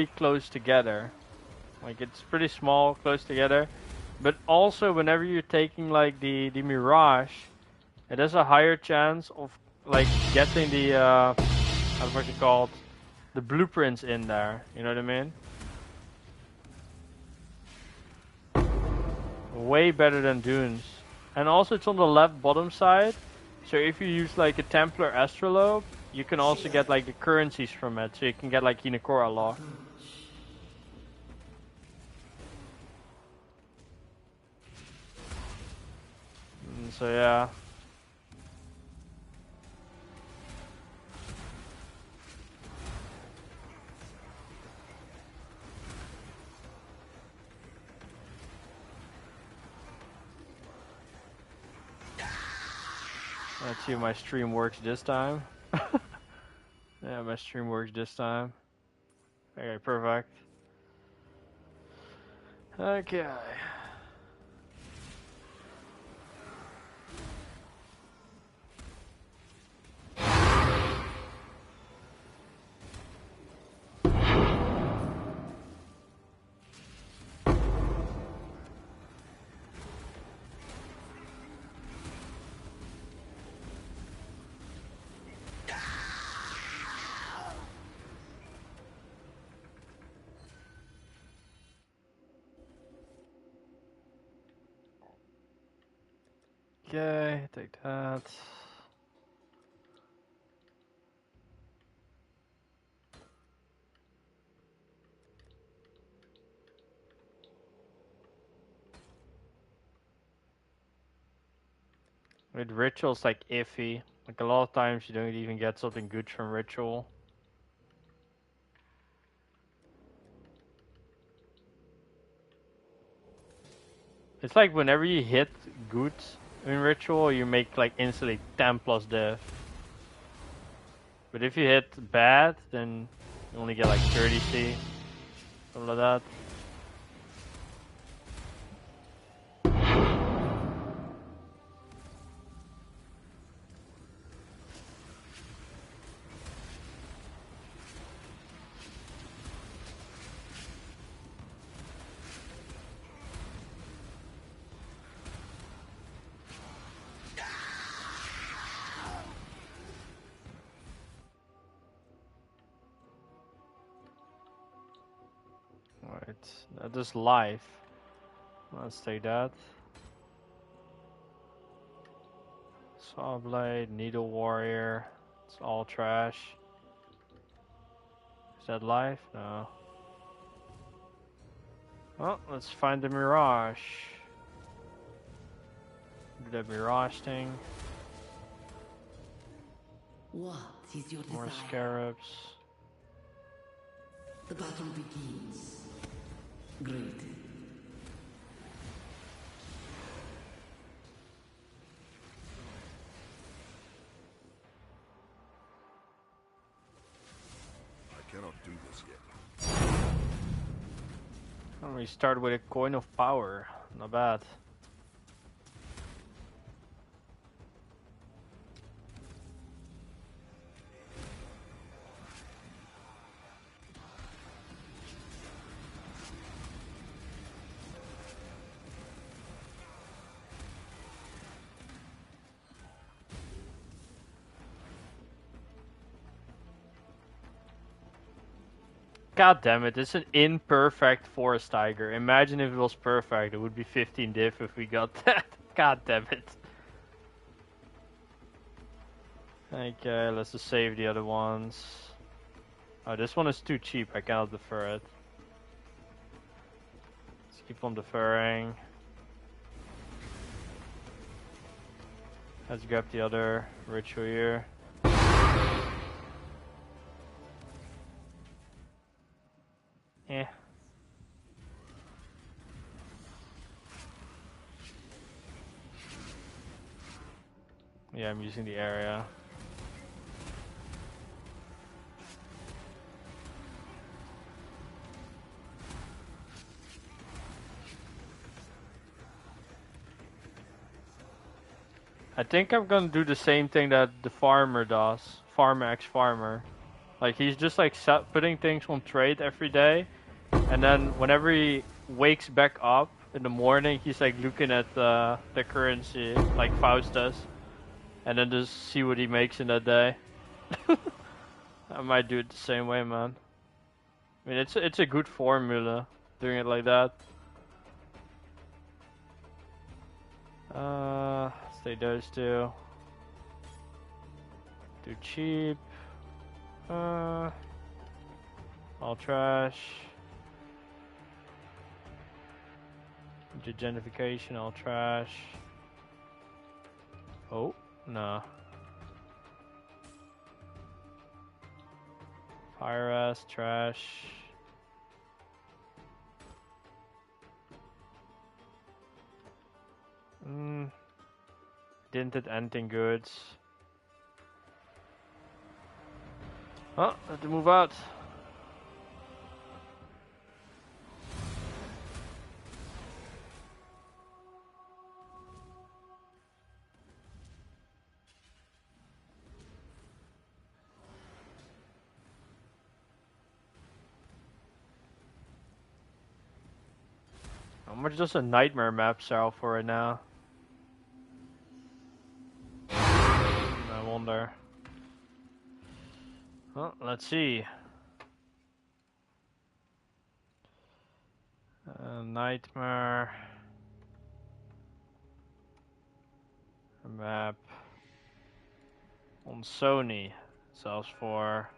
close together. Like it's pretty small, close together. But also, whenever you're taking like the Mirage, it has a higher chance of like getting the what's it called, the blueprints in there. You know what I mean? Way better than Dunes. And also, it's on the left bottom side. So if you use like a Templar Astrolabe, you can also get like the currencies from it. So you can get like Hinekora lock. So yeah. Let's see if my stream works this time. Yeah, my stream works this time. Okay, perfect. Okay. Okay, take that. With rituals like iffy. Like a lot of times you don't even get something good from ritual. It's like whenever you hit good in ritual, you make like instantly 10 plus death. But if you hit bad, then you only get like 30 C. Something like that. Right, that is life. Let's take that. Saw blade, needle warrior. It's all trash. Is that life? No. Well, let's find the Mirage. Do that Mirage thing. What is your More desire? scarabs. The battle begins. Great. I cannot do this yet. And we start with a coin of power. Not bad. God damn it, it's an imperfect forest tiger. Imagine if it was perfect, it would be 15 diff if we got that. God damn it. Okay, let's just save the other ones. Oh, this one is too cheap, I cannot defer it. Let's keep on deferring. Let's grab the other ritual here. Eh. Yeah, I'm using the area. I think I'm gonna do the same thing that the farmer does. Farmer X Farmer. Like he's just like putting things on trade every day, and then whenever he wakes back up in the morning, he's like looking at the currency like Faust does, and then just see what he makes in that day. I might do it the same way, man. I mean, it's a good formula doing it like that. Let's take those two. Too cheap. All trash. Gentrification, all trash. Oh, no. Fire ass, trash. Didn't hit anything good. Oh, have to move out. How much does a nightmare map sell for right now? I wonder. Well, let's see. Nightmare map on Sony sells for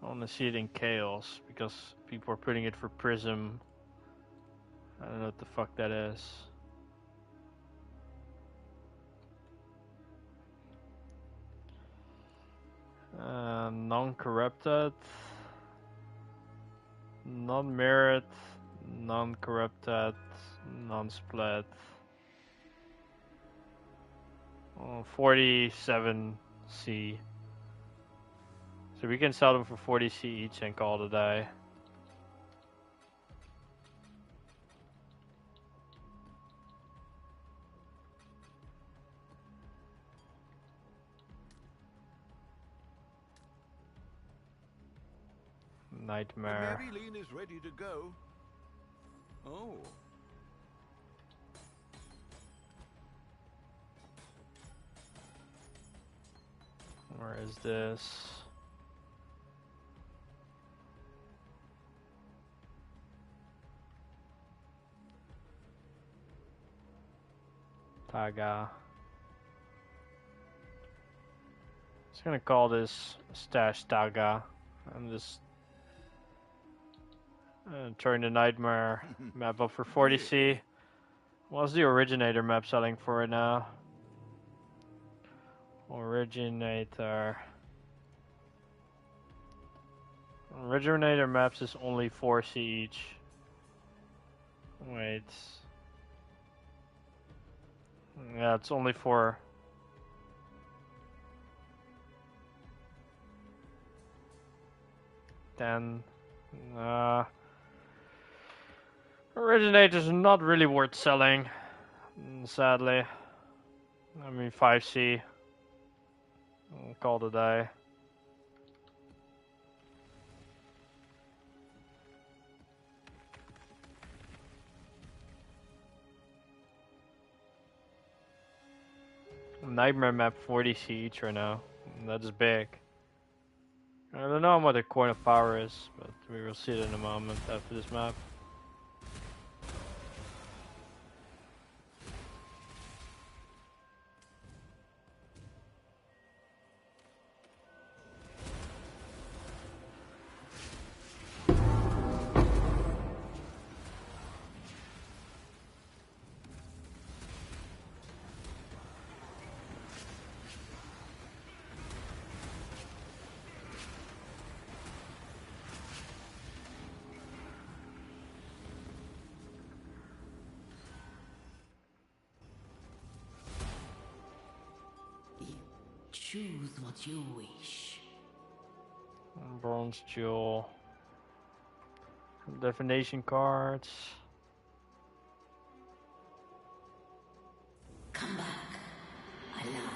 I want to see it in Chaos because people are putting it for Prism. I don't know what the fuck that is. Non-corrupted, non-merit, non-corrupted, non-split. 47C. So we can sell them for 40C each and call it a day. Nightmare. Marilyn is ready to go. Oh. Where is this? Taga. Just gonna call this Stash Taga. I'm just turn the Nightmare map up for 40C. What's the Originator map selling for right now? Originator. Originator maps is only 4C each. Wait. Yeah, it's only for 10. Originator's not really worth selling, sadly. I mean 5C. I'll call it a day. Nightmare map 40C each right now. That's big. I don't know what the coin of power is, but we will see it in a moment after this map. Choose what you wish. Bronze jewel. Definition cards. Come back. alive.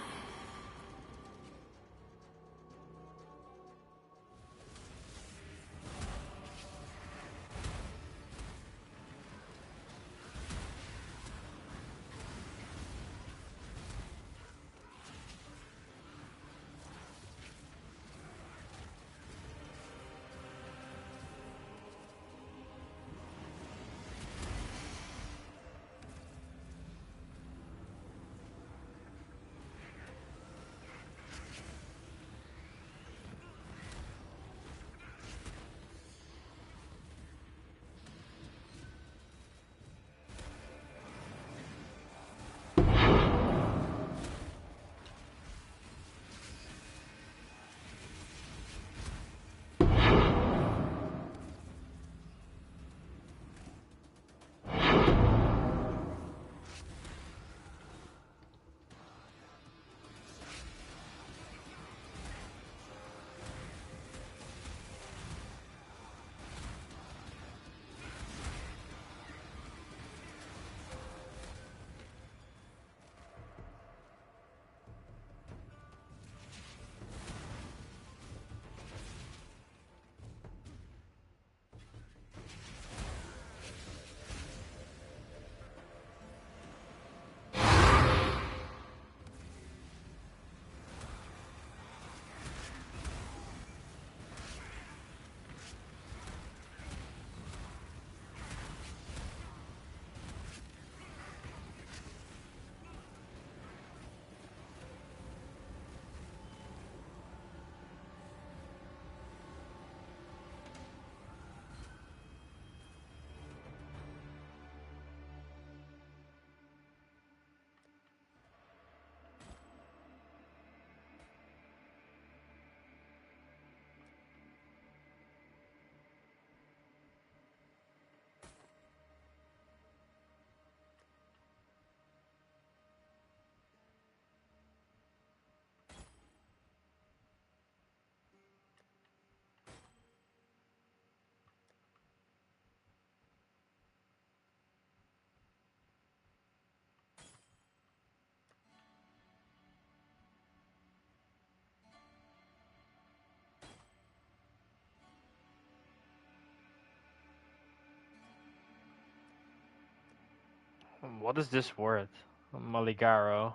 What is this word? Maligaro.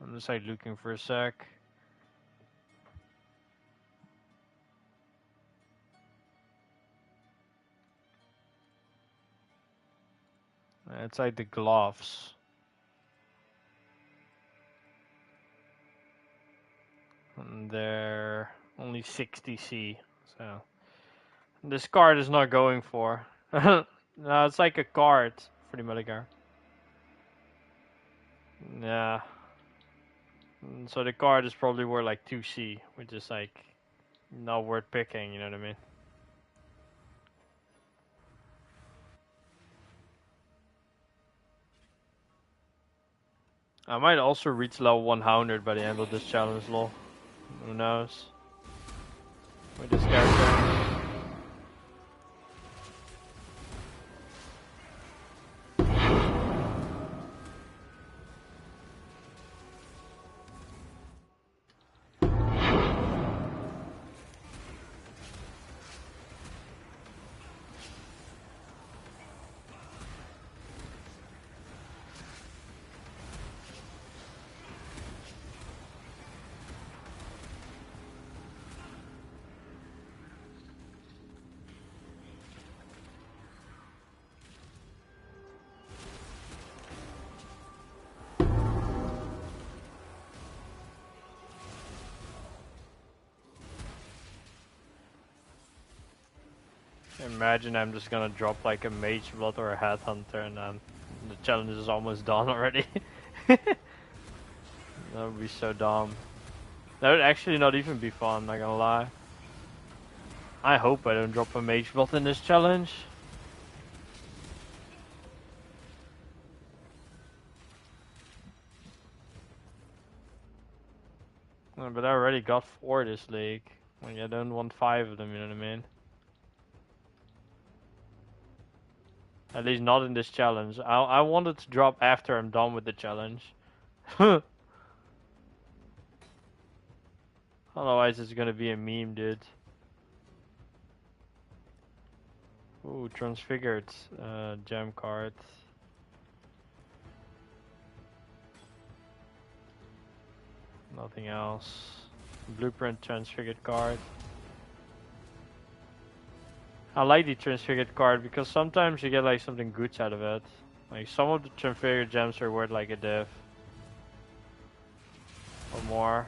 I'm just like looking for a sec. It's like the gloves. And they're only 60C. So this card is not going for. No, it's like a card for the Maligaro. Yeah. So the card is probably worth like 2C, which is like not worth picking, you know what I mean? I might also reach level 100 by the end of this challenge, lol. Who knows? With this character. Imagine I'm just gonna drop like a mage blood or a headhunter and then the challenge is almost done already. That would be so dumb. That would actually not even be fun, not gonna lie. I hope I don't drop a mage blood in this challenge. But I already got 4 this league. Like, I don't want 5 of them, you know what I mean? At least not in this challenge. I want it to drop after I'm done with the challenge. Otherwise it's gonna be a meme, dude. Ooh, transfigured gem card. Nothing else. Blueprint transfigured card. I like the transfigured card because sometimes you get like something good out of it. Like some of the transfigured gems are worth like a div. Or more.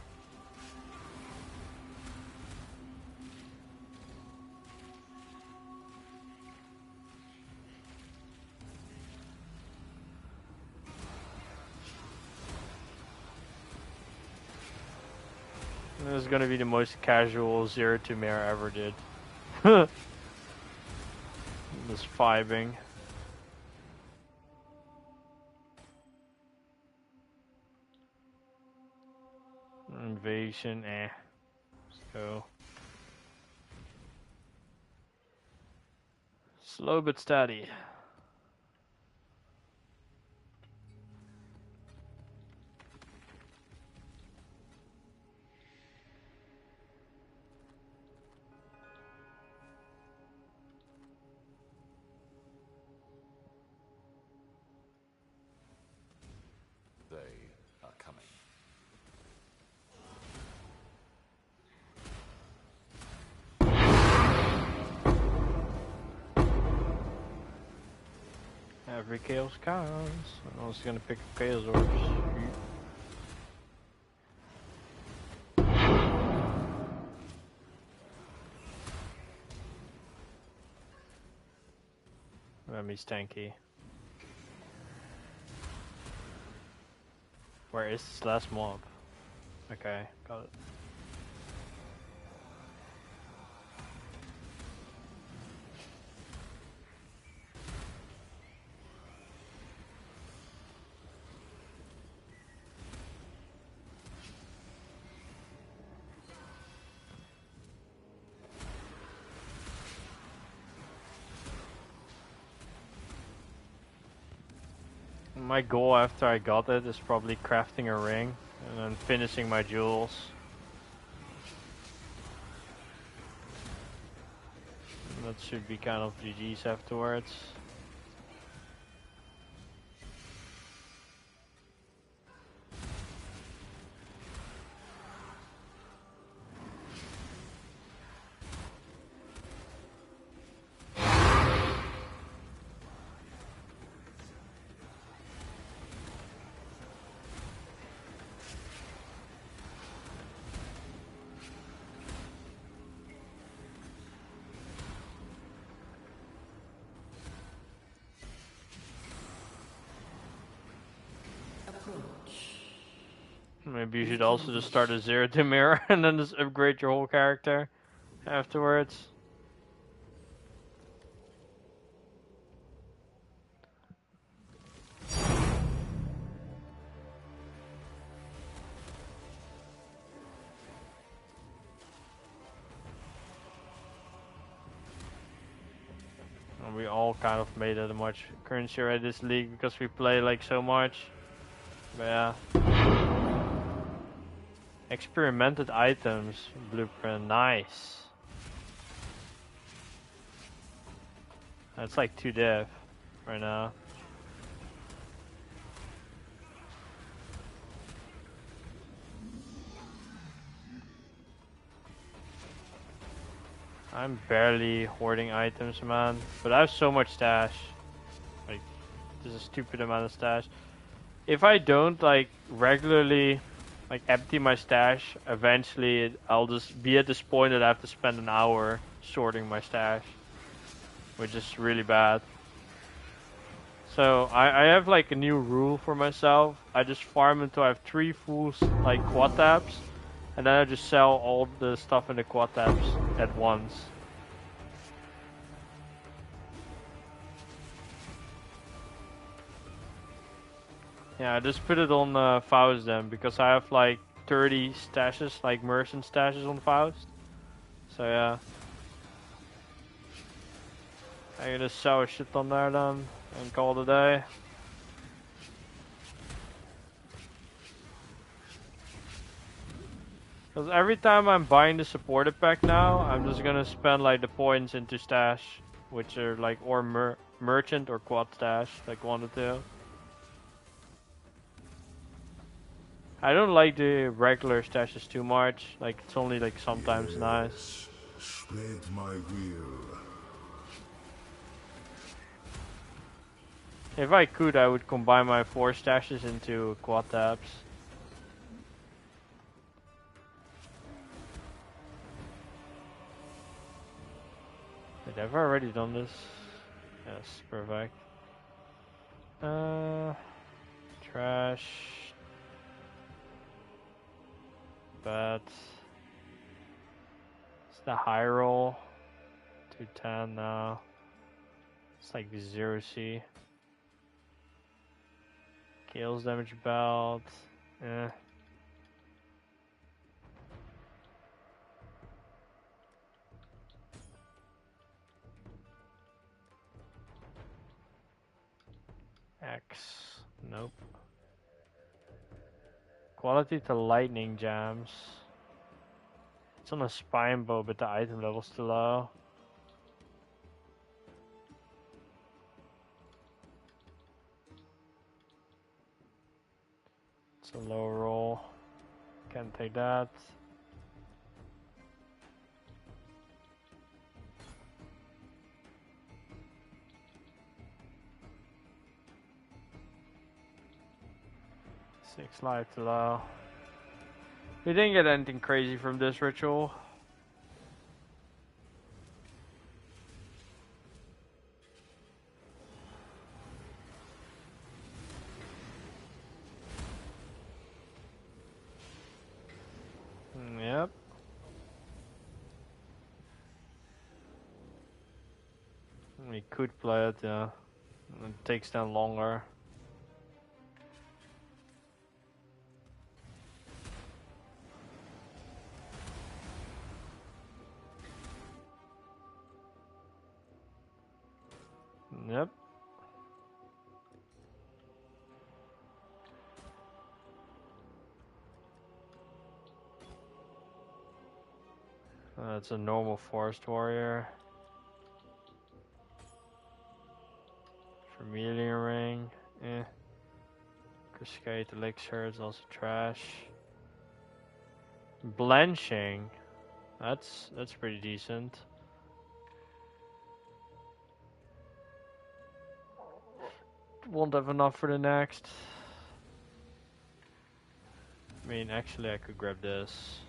This is gonna be the most casual 0-2 mirror ever did. Just vibing. Invasion, Let's go. Slow but steady. They are coming. Every chaos counts. I was gonna pick chaos orbs. Remy's tanky. Where is this last mob? Okay, got it. My goal after I got it is probably crafting a ring and then finishing my jewels. And that should be kind of GG's afterwards. Maybe you should also just start a 0-2 mirror and then just upgrade your whole character afterwards. And we all kind of made it a much currency at this league because we play like so much. But yeah. Experimented items, blueprint, nice. That's like 2 div right now. I'm barely hoarding items, man. But I have so much stash. Like, this is a stupid amount of stash. If I don't like regularly like empty my stash, eventually I'll just be at this point that I have to spend an hour sorting my stash, which is really bad. So I have like a new rule for myself. I just farm until I have 3 full like quad tabs, and then I just sell all the stuff in the quad tabs at once. Yeah, I just put it on Faust then, because I have like 30 stashes, like merchant stashes on Faust. So yeah. I'm gonna sour shit on there then and call it a day. Because every time I'm buying the supported pack now, I'm just gonna spend like the points into stash, which are like or merchant or quad stash, like one or two. I don't like the regular stashes too much. Like it's only like sometimes nice. Spread my will. If I could, I would combine my 4 stashes into quad tabs. Wait, have I already done this? Yes, perfect. Trash. But it's the high roll. 210 now. It's like 0C. Kills damage belt. Eh. X. Nope. Quality to lightning jams. It's on a spine bow, but the item level's too low. It's a low roll. Can't take that. Six life too low. We didn't get anything crazy from this ritual. Yep. We could play it, yeah. It takes them longer. Yep. It's a normal forest warrior. Vermilion ring, eh. Cascade elixir is also trash. Blanching, that's pretty decent. Won't have enough for the next. I mean, actually, I could grab this.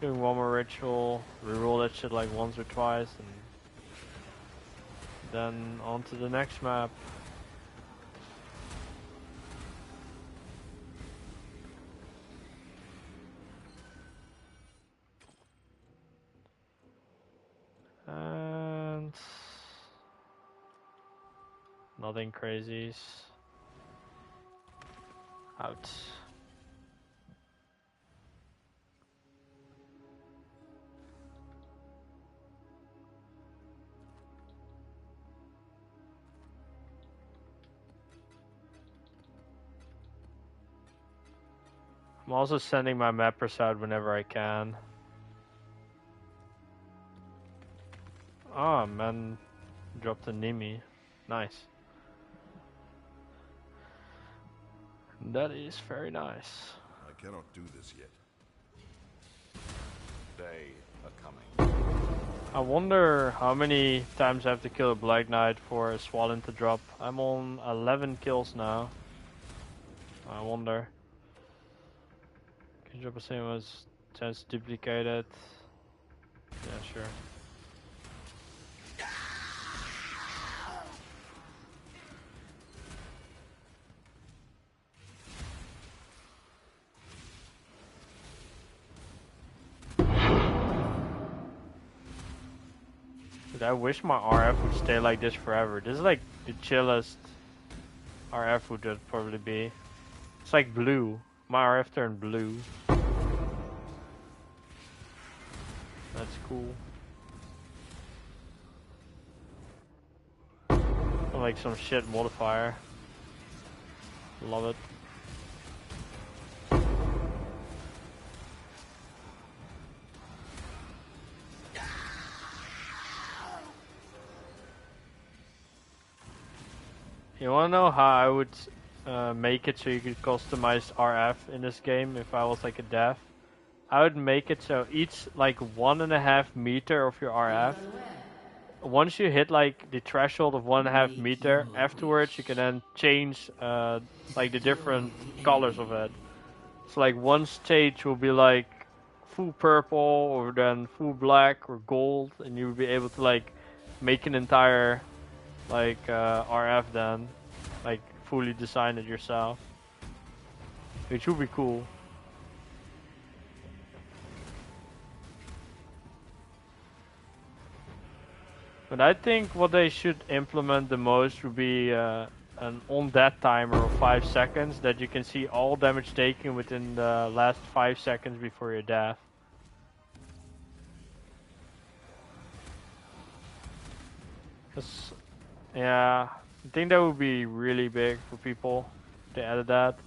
Doing one more ritual, reroll that shit like once or twice, and then on to the next map. And nothing crazies. Out. I'm also sending my mappers out whenever I can. Oh man, dropped a Nimi. Nice. That is very nice. I cannot do this yet. Day a coming. I wonder how many times I have to kill a Black Knight for a Swollen to drop. I'm on 11 kills now. I wonder. Can you drop a same as chance to duplicate it? Yeah, sure. Dude, I wish my RF would stay like this forever. This is like the chillest RF would probably be. It's like blue. My RF turned blue. That's cool. Like some shit modifier. Love it. You wanna know how I would make it so you could customize RF in this game if I was like a dev? I would make it so each like 1.5 meter of your RF, once you hit like the threshold of 1.5 meter, afterwards you can then change like the different colors of it. So like one stage will be like full purple or then full black or gold, and you will be able to like make an entire like RF then, like fully design it yourself, which would be cool. But I think what they should implement the most would be an on-death timer of 5 seconds that you can see all damage taken within the last 5 seconds before your death. Cause, yeah, I think that would be really big for people if they added that.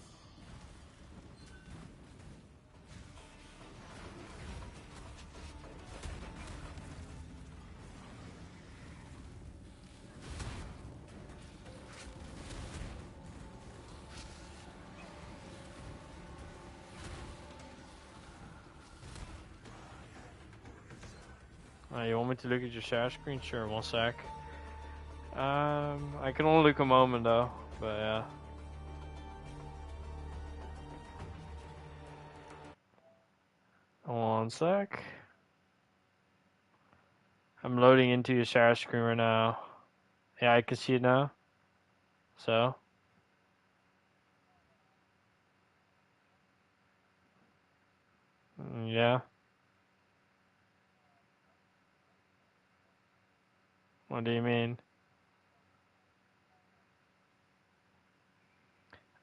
You want me to look at your share screen? Sure, one sec. I can only look a moment though, but yeah. One sec. I'm loading into your share screen right now. Yeah, I can see it now. So. Yeah. What do you mean?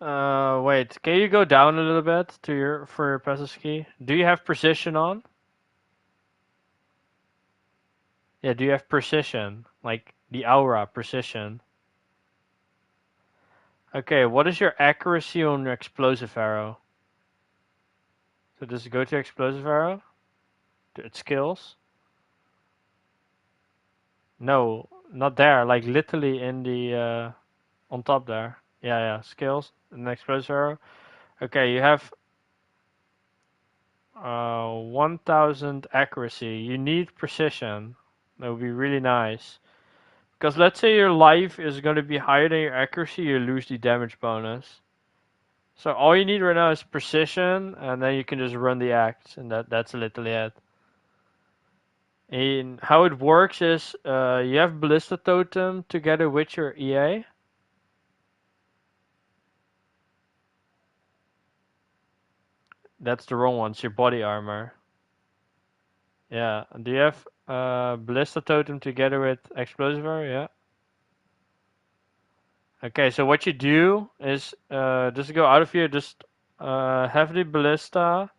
Wait. Can you go down a little bit to your for your passive key? Do you have precision on? Yeah. Do you have precision? Like the aura precision? Okay. What is your accuracy on your explosive arrow? So just go to explosive arrow. To its skills. No, not there. Like literally in the on top there. Yeah, yeah. Skills. And explosive arrow. Okay, you have 1000 accuracy. You need precision. That would be really nice. Because let's say your life is going to be higher than your accuracy, you lose the damage bonus. So all you need right now is precision, and then you can just run the axe, and that's literally it. And how it works is you have Ballista Totem together with your EA. That's the wrong one. It's your body armor. Yeah. Do you have Ballista Totem together with Explosive Arrow? Yeah. Okay, so what you do is just go out of here, just have the Ballista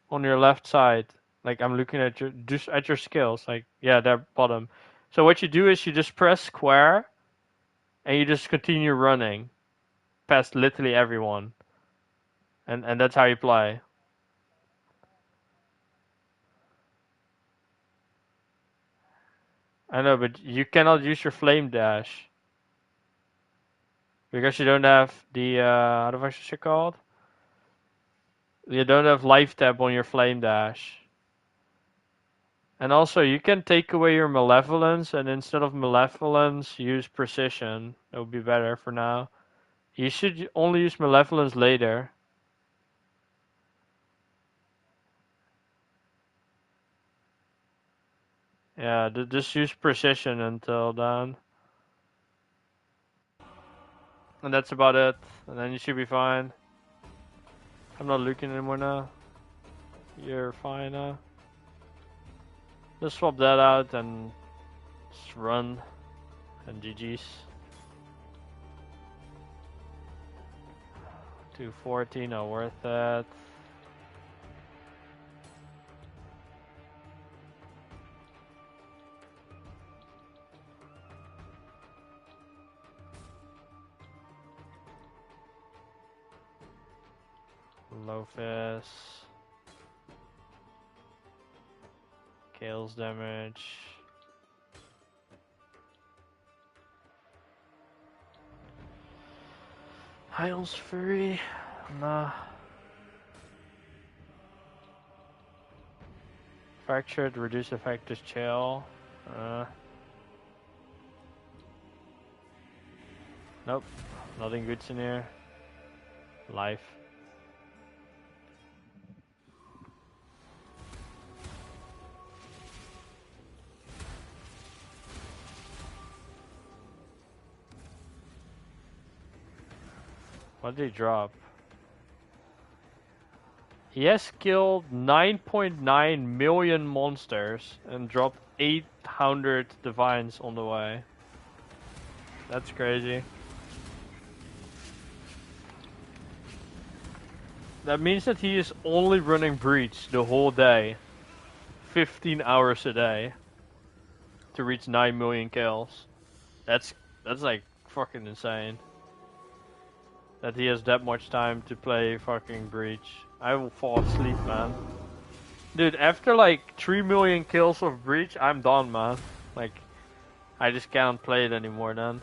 on your left side. Like I'm looking at your just at your skills, like yeah, there bottom. So what you do is you just press square and you just continue running past literally everyone. And that's how you play. I know, but you cannot use your flame dash. Because you don't have the how the fuck is it called? You don't have life tab on your flame dash. And also, you can take away your malevolence, and instead of malevolence, use precision. That would be better for now. You should only use malevolence later. Yeah, just use precision until then. And that's about it. And then you should be fine. I'm not looking anymore now. You're fine now. Just swap that out and just run. And GG's. 240, not worth that. Lofus. Kale's damage. Hyle's Fury. Nah. Fractured, reduce effect to chill. Nope. Nothing good's in here. Life. What did he drop? He has killed 9.9 million monsters and dropped 800 divines on the way. That's crazy. That means that he is only running Breach the whole day. 15 hours a day. To reach 9 million kills. That's like fucking insane. That he has that much time to play fucking Breach. I will fall asleep, man. Dude, after like 3 million kills of Breach, I'm done, man. Like, I just can't play it anymore then.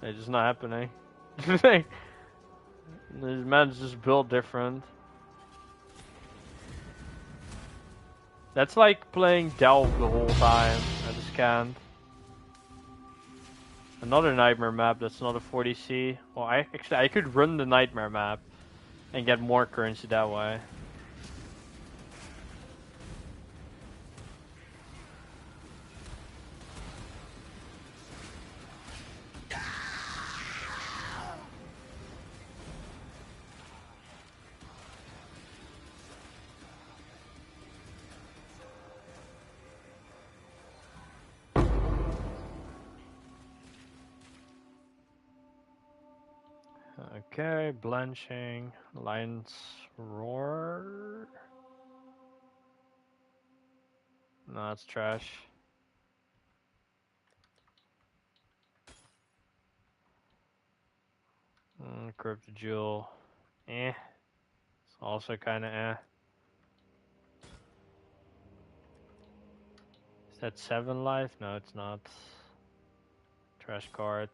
It's just not happening. This man's just built different. That's like playing Delve the whole time. I just can't. Another nightmare map that's not a 40C. Well, I could run the nightmare map and get more currency that way. Okay, blanching, lion's roar. No, it's trash. Corrupted jewel, eh. It's also kind of eh. Is that 7 life? No, it's not. Trash card.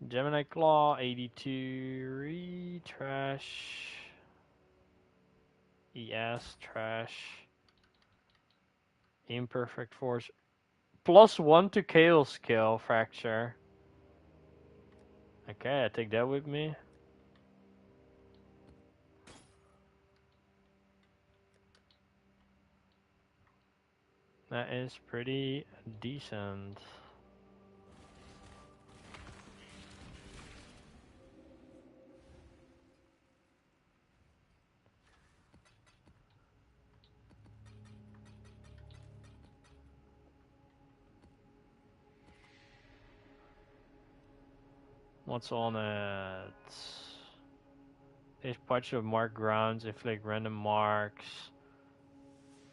Gemini Claw, 82, trash. ES, trash. Imperfect Force. +1 to KO skill, Fracture. Okay, I take that with me. That is pretty decent. What's on it? This patch of marked grounds, inflict random marks.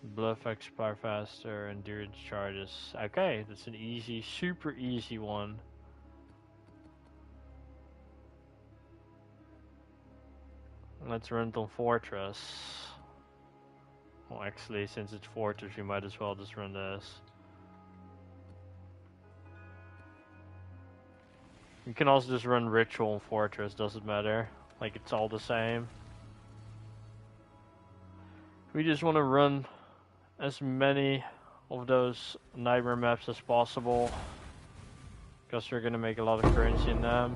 Bluff expire faster, endurance charges. Okay, that's an easy, super easy one. Let's run it on Fortress. Well, actually, since it's Fortress, we might as well just run this. You can also just run Ritual on Fortress, doesn't matter. Like, it's all the same. We just want to run as many of those nightmare maps as possible, because we're gonna make a lot of currency in them.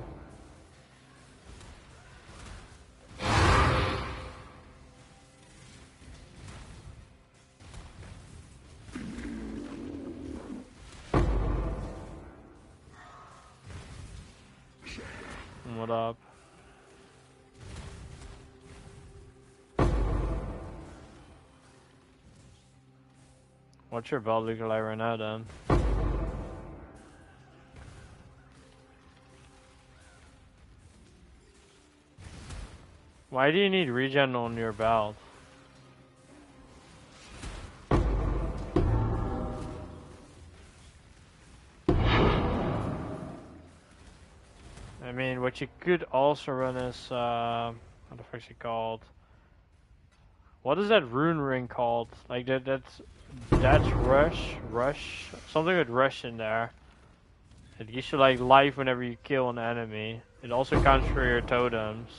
What up? What's your build looking like right now, then? Why do you need regen on your belt? I mean, what you could also run is what the fuck's it called? What is that rune ring called? Like that's rush, something with rush in there. It gives you like life whenever you kill an enemy. It also counts for your totems.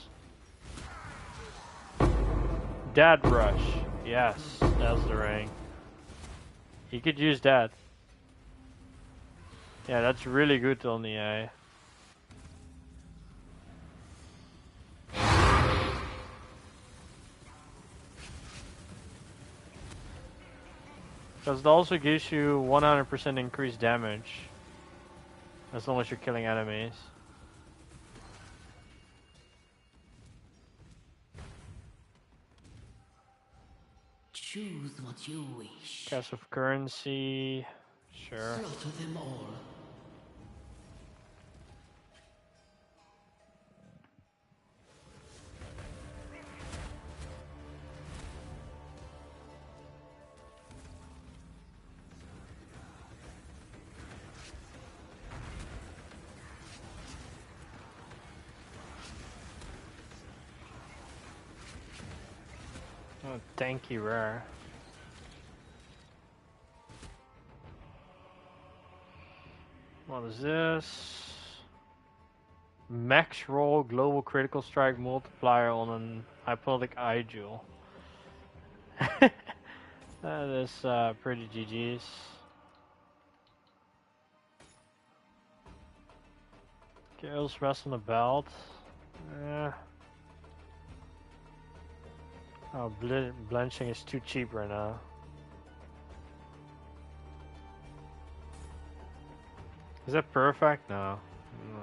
Dead rush, yes, that's the ring. You could use that. Yeah, that's really good on the A. Because it also gives you 100% increased damage. As long as you're killing enemies. Choose what you wish. Cast of currency. Sure. Slaughter them all. Oh, tanky rare. What is this? Max roll global critical strike multiplier on an hypnotic eye jewel. That is pretty GG's. Chaos rest on the belt. Oh, blenching is too cheap right now. Is that perfect? No. No.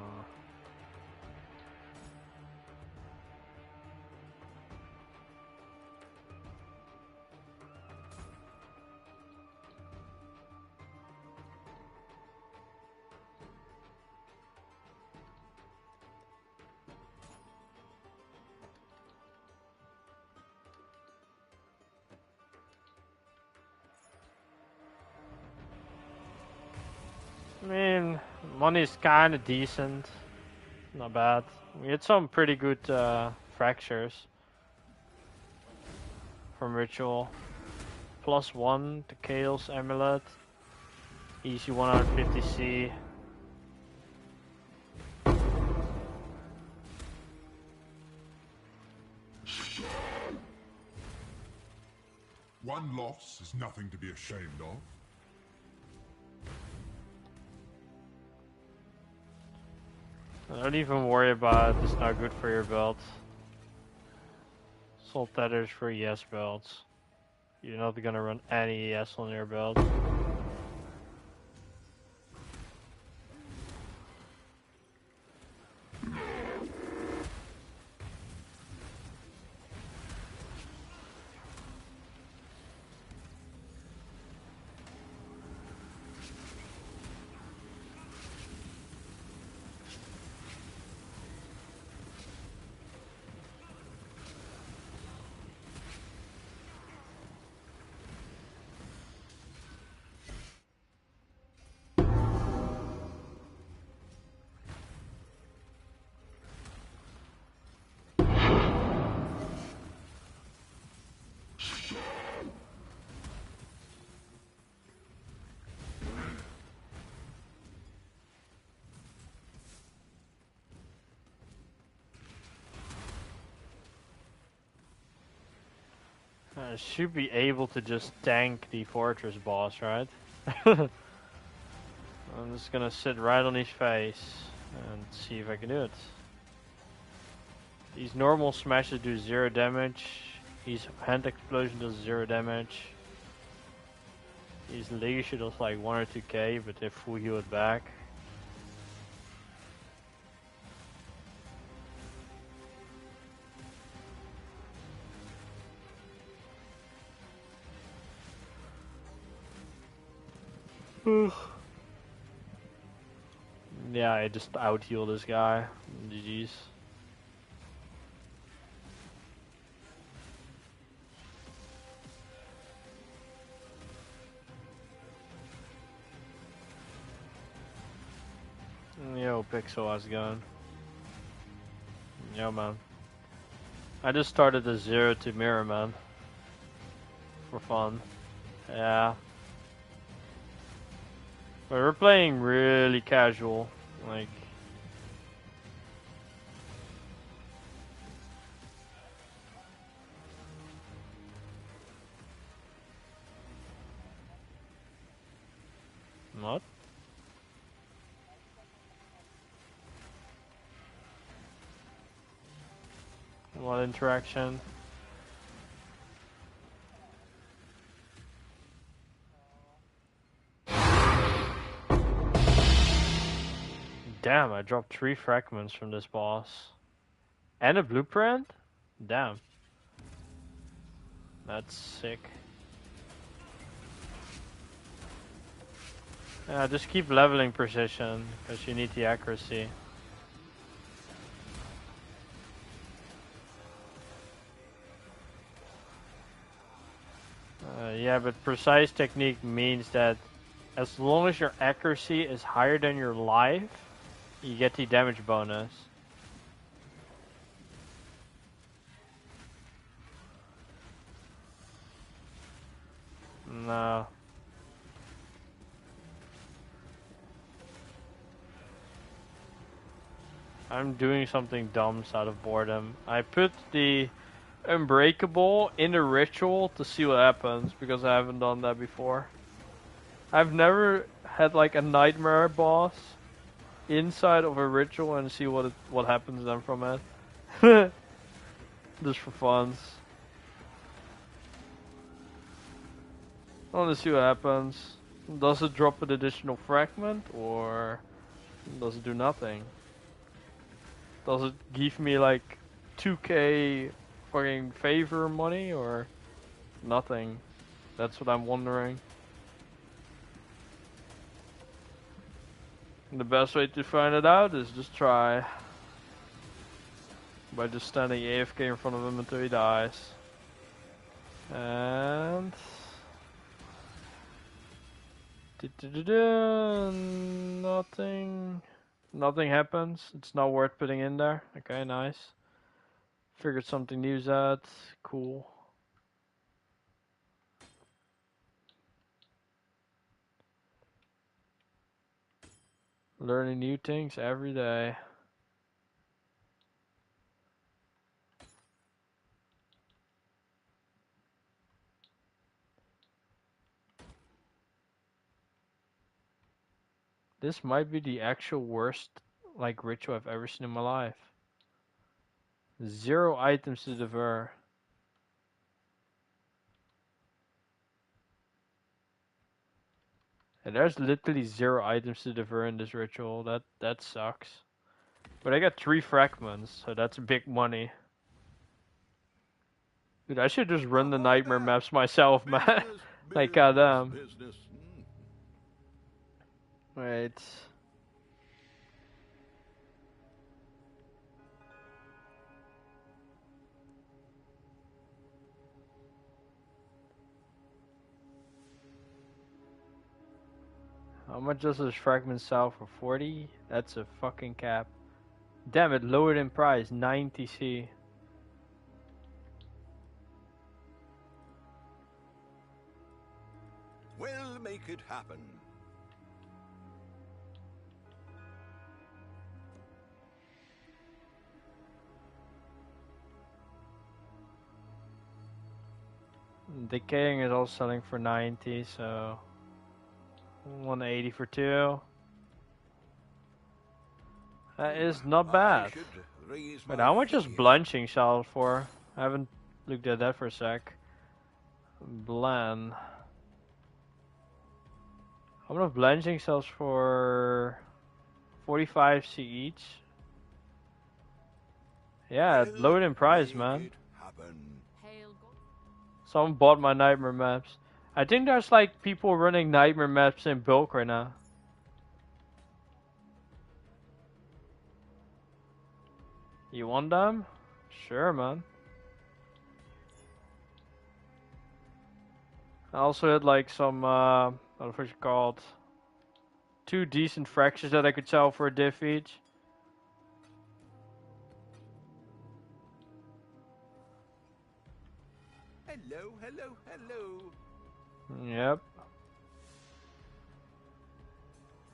I mean, money's kind of decent. Not bad. We had some pretty good fractures from Ritual. +1 to Chaos Amulet. Easy 150C. One loss is nothing to be ashamed of. Don't even worry about it, it's not good for your belt. Soul tethers for ES belts. You're not gonna run any ES on your belt. Should be able to just tank the fortress boss, right? I'm just gonna sit right on his face and see if I can do it. These normal smashes do 0 damage. His hand explosion does 0 damage. His leash does like 1 or 2k, but they full heal it back. Yeah, I just out heal this guy. GG's. Yo, Pixel, how's it going? Yeah, man. I just started the 0 to mirror, man. For fun. Yeah. But we're playing really casual. Like... What? What interaction? Damn, I dropped 3 fragments from this boss. And a blueprint? Damn. That's sick. Yeah, just keep leveling precision, because you need the accuracy. Yeah, but precise technique means that as long as your accuracy is higher than your life, you get the damage bonus. No. I'm doing something dumb out of boredom. I put the Unbreakable in the ritual to see what happens, because I haven't done that before. I've never had like a nightmare boss inside of a ritual and see what happens then from it. Just for fun. I want to see what happens. Does it drop an additional fragment, or does it do nothing? Does it give me like 2k fucking favor money, or nothing? That's what I'm wondering. And the best way to find it out is just try. By just standing AFK in front of him until he dies. And... Nothing happens. It's not worth putting in there. Okay, nice. Figured something new out. Cool. Learning new things every day. This might be the actual worst like ritual I've ever seen in my life. 0 items to devour. And there's literally 0 items to devour in this ritual. That sucks. But I got 3 fragments, so that's big money. Dude, I should just run the nightmare maps myself, man. Like, goddamn. Wait. How much does this fragment sell for? 40? That's a fucking cap. Damn it, lowered in price, 90C. We'll make it happen. Decaying is also selling for 90, so 180 for 2. That is not bad. But how much is blanching sell for? I haven't looked at that for a sec. Blan. How much blanching sells for? 45C each. Yeah, lowered in price, man. Someone bought my nightmare maps. I think there's like people running nightmare maps in bulk right now. You want them? Sure, man. I also had like some, what was it called? 2 decent fractures that I could sell for a diff each. Hello, hello, hello. Yep.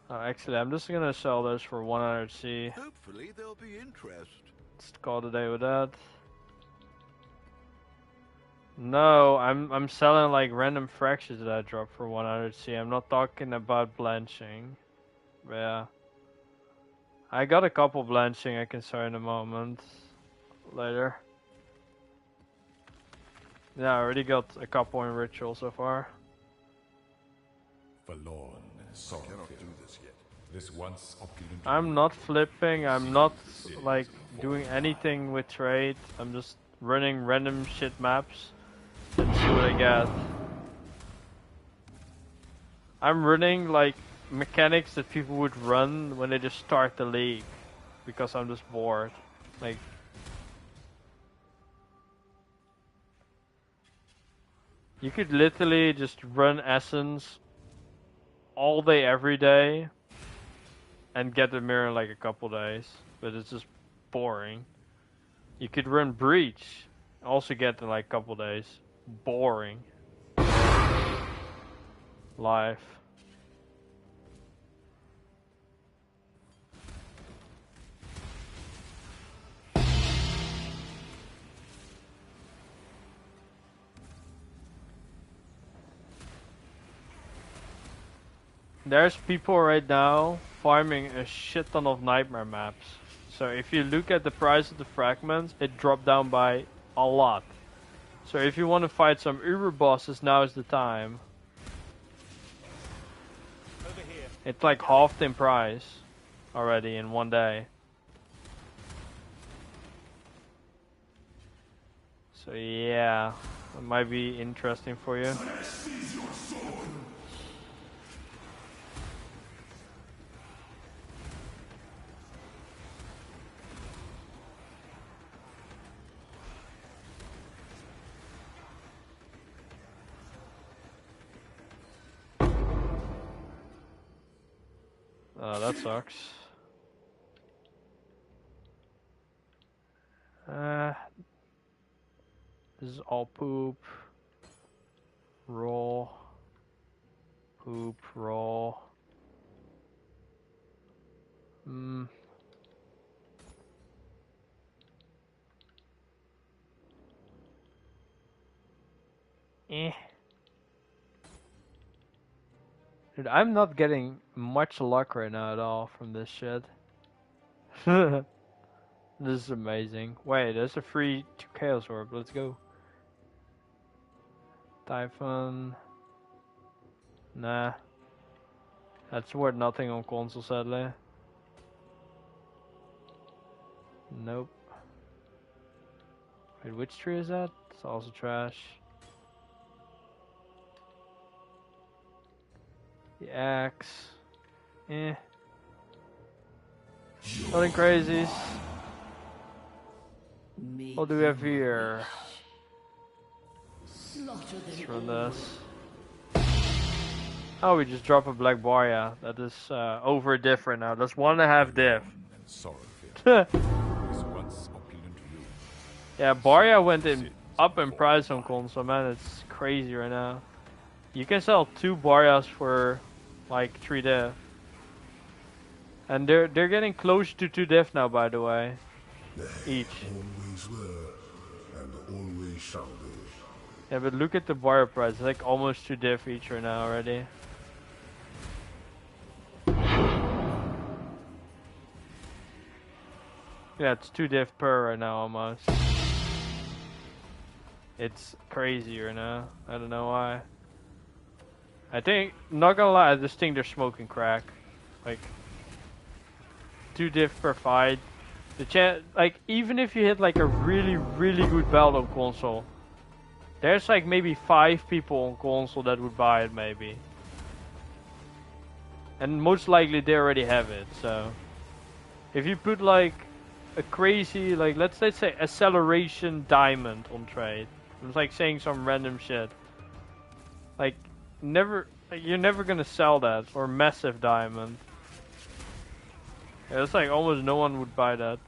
Oh, actually, I'm just gonna sell those for 100C. Hopefully there'll be interest. Let's call it a day with that. No, I'm selling like random fractions that I drop for 100C. I'm not talking about blanching. But yeah. I got a couple blanching I can sell in a moment. Later. Yeah, I already got a couple in ritual so far. Forlorn and sorrowful. Cannot do this yet. This once opulent I'm not flipping, I'm not like doing anything with trade. I'm just running random shit maps and see what I get. I'm running like mechanics that people would run when they just start the league because I'm just bored. Like you could literally just run Essence all day every day and get the mirror in like a couple days, but it's just boring. You could run Breach, also get it in like a couple days. Boring. Life. There's people right now farming a shit ton of nightmare maps. So if you look at the price of the fragments, it dropped down by a lot. So if you want to fight some Uber bosses, now is the time. Over here. It's like halved in price already in one day. So yeah, it might be interesting for you. Oh, that sucks. This is all poop. Roll. Poop, roll. Eh. Dude, I'm not getting much luck right now at all from this shit. This is amazing. Wait, there's a free Chaos Orb. Let's go. Typhon. Nah. That's worth nothing on console, sadly. Nope. Wait, which tree is that? It's also trash. The axe. Eh. Nothing crazies. What do we have here? Let's run this. Oh, we just drop a black Barya. That is over different now. That's 1.5 diff. and sorrowful. This once opulent room. Yeah, Barya went up in price on console, man. It's crazy right now. You can sell 2 Baryas for like 3 diff. And they're getting close to 2 diff now, by the way. Each. Always were, and always shall be. Yeah, but look at the Barya price. It's like almost 2 diff each right now already. Yeah, it's 2 diff per right now almost. It's crazy right now. I don't know why. I think, not gonna lie, I just think they're smoking crack. Like, 2 diff per fight. The chance, like, even if you hit like a really, really good belt on console, there's like maybe 5 people on console that would buy it maybe. And most likely they already have it, so. If you put like a crazy, like, let's say acceleration diamond on trade. It's like saying some random shit. Like, you're never gonna sell that, or massive diamond. Yeah, it's like almost no one would buy that.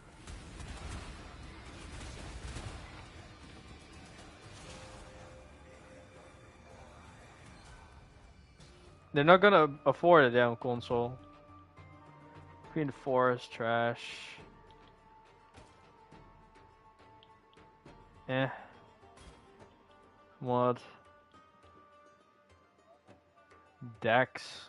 They're not gonna afford it, yeah, on console. Queen Forest, trash. Eh. Mod. Dex.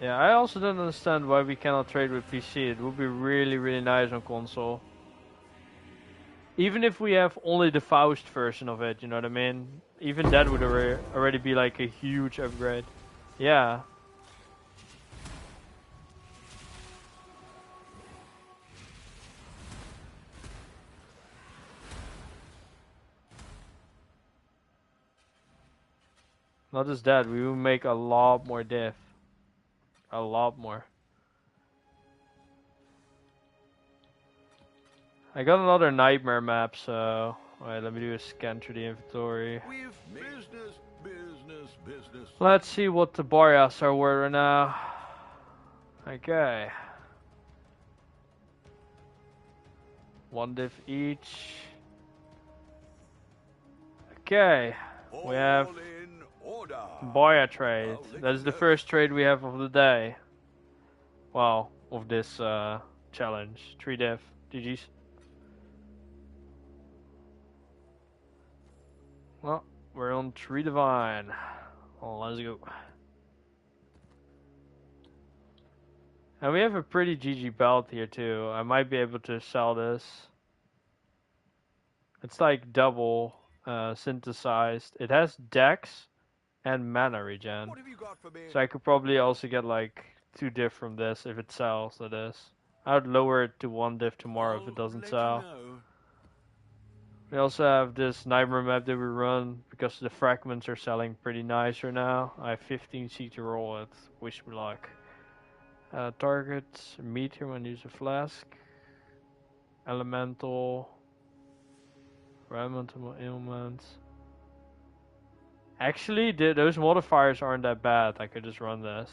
Yeah, I also don't understand why we cannot trade with PC. It would be really, really nice on console. Even if we have only the Faust version of it, you know what I mean? Even that would already be like a huge upgrade. Yeah. Not just that, we will make a lot more diff. A lot more. I got another nightmare map, so alright, let me do a scan through the inventory. We've business. Let's see what the Boreas are worth right now. Okay. 1 diff each. Okay. We have All in order. Boya trade. That's the first trade we have of the day. Well, of this challenge. 3 diff. GG's. Well, we're on 3 divine. Oh, let's go. And we have a pretty GG belt here too. I might be able to sell this. It's like double synthesized. It has dex and mana regen. What have you got for me? So I could probably also get like 2 diff from this if it sells, that is. I would lower it to 1 diff tomorrow if it doesn't Let sell. you know. We also have this nightmare map that we run because the fragments are selling pretty nice right now. I have 15 C to roll it. Wish me luck. Target, meteor when use a flask. Elemental. Elemental ailments. Actually, those modifiers aren't that bad. I could just run this.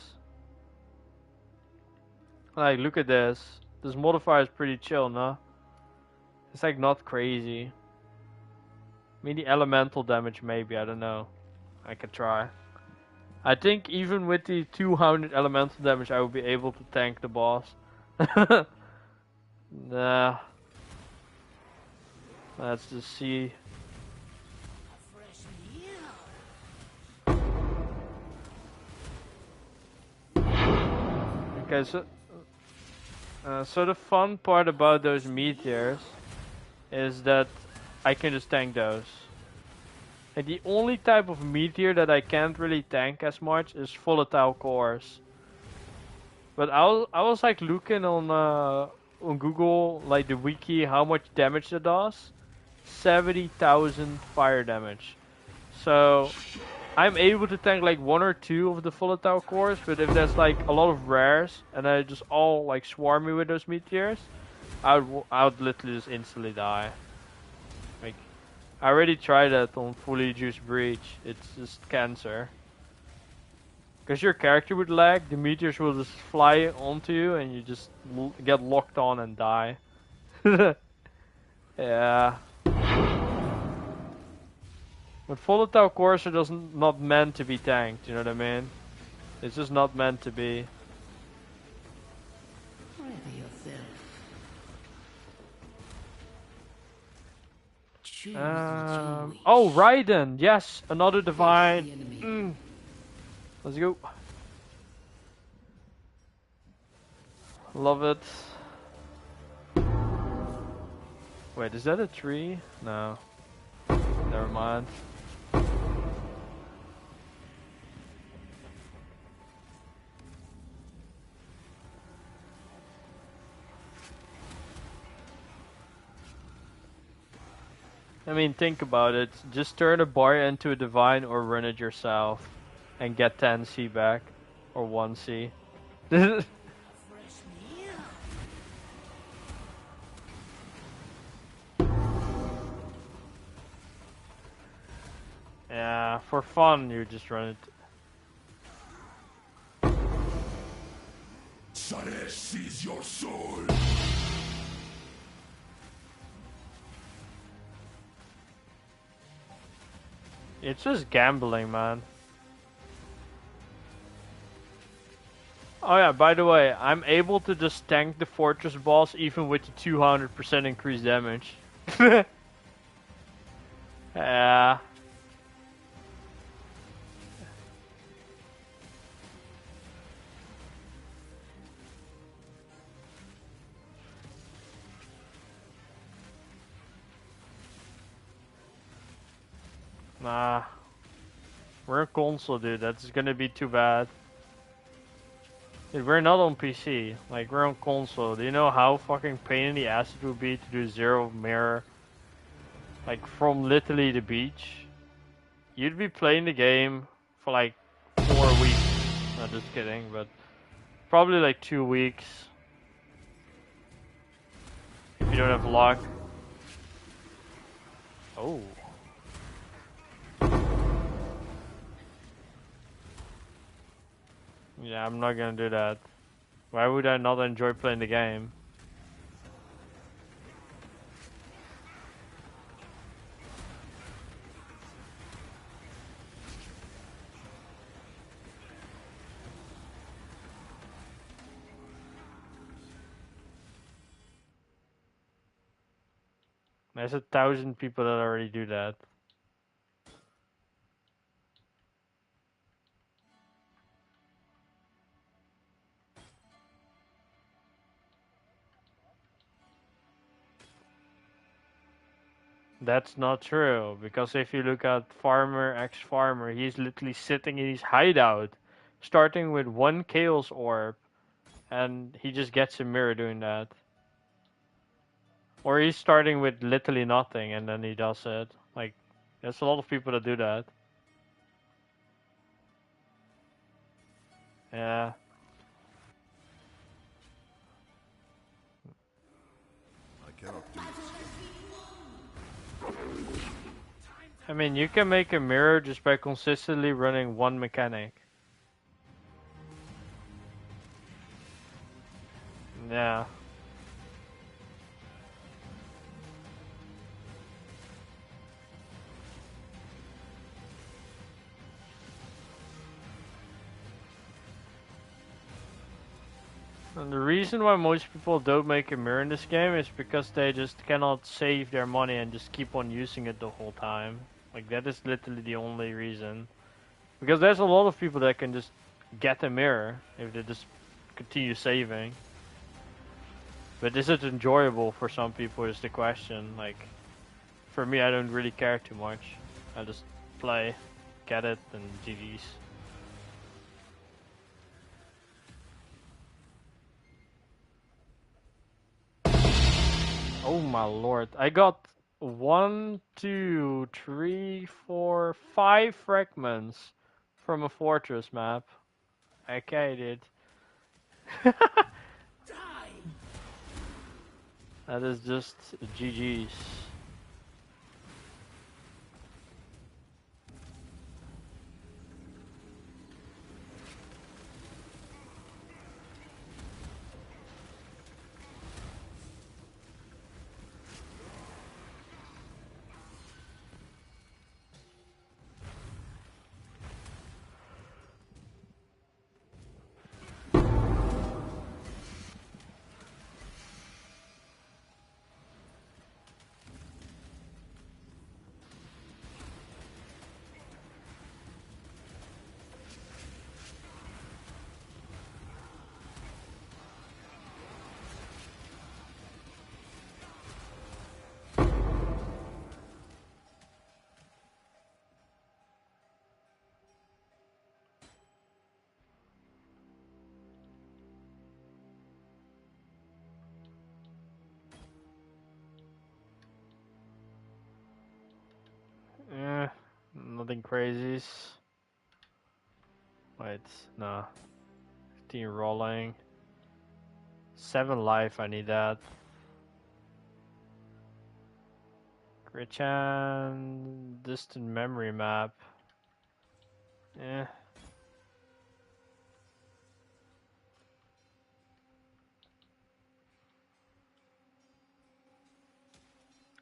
Like, look at this. This modifier is pretty chill, no? It's like not crazy. I mean, the elemental damage maybe, I don't know. I could try. I think even with the 200 elemental damage, I will be able to tank the boss. Nah. Let's just see. Okay, so the fun part about those meteors is that I can just tank those. And the only type of meteor that I can't really tank as much is volatile cores. But I was like looking on Google, like the wiki, how much damage it does. 70,000 fire damage. So I'm able to tank like 1 or 2 of the volatile cores, but if there's like a lot of rares and I just all like swarm me with those meteors, I would literally just instantly die. Like, I already tried that on fully juiced breach. It's just cancer. Because your character would lag, the meteors will just fly onto you and you just get locked on and die. Yeah. But volatile cores are just not meant to be tanked, you know what I mean? It's just not meant to be. Ready yourself. Choose what you wish. Oh, Raiden! Yes, another Face the divine. enemy. Let's go. Love it. Wait, is that a tree? No. Never mind. I mean, think about it. Just turn a bar into a divine or run it yourself and get 10 C back. Or 1 C. Yeah, for fun, you just run it. Saresh sees your soul. It's just gambling, man. Oh yeah, by the way, I'm able to just tank the fortress boss even with the 200% increased damage. Yeah. Nah. We're on console, dude. That's gonna be too bad. Dude, we're not on PC. Like, we're on console. Do you know how fucking pain in the ass it would be to do zero mirror? Like, from literally the beach? You'd be playing the game for like 4 weeks. No, just kidding, but probably like 2 weeks. If you don't have luck. Oh. Yeah, I'm not gonna do that. Why would I not enjoy playing the game? There's 1,000 people that already do that. That's not true, because if you look at Farmer X Farmer, he's literally sitting in his hideout, starting with one Chaos Orb, and he just gets a mirror doing that. Or he's starting with literally nothing, and then he does it. Like, there's a lot of people that do that. Yeah. I cannot do this. I mean, you can make a mirror just by consistently running one mechanic. Yeah. And the reason why most people don't make a mirror in this game is because they just cannot save their money and just keep on using it the whole time. Like, that is literally the only reason. Because there's a lot of people that can just get a mirror if they just continue saving. But is it enjoyable for some people is the question. Like, for me, I don't really care too much. I just play, get it, and GG's. Oh my lord. I got 1, 2, 3, 4, 5 fragments from a fortress map. Okay, dude. That is just GG's. Eh, nothing crazies. Wait, no. 15 rolling. 7 life, I need that. Grichan, distant memory map. Eh.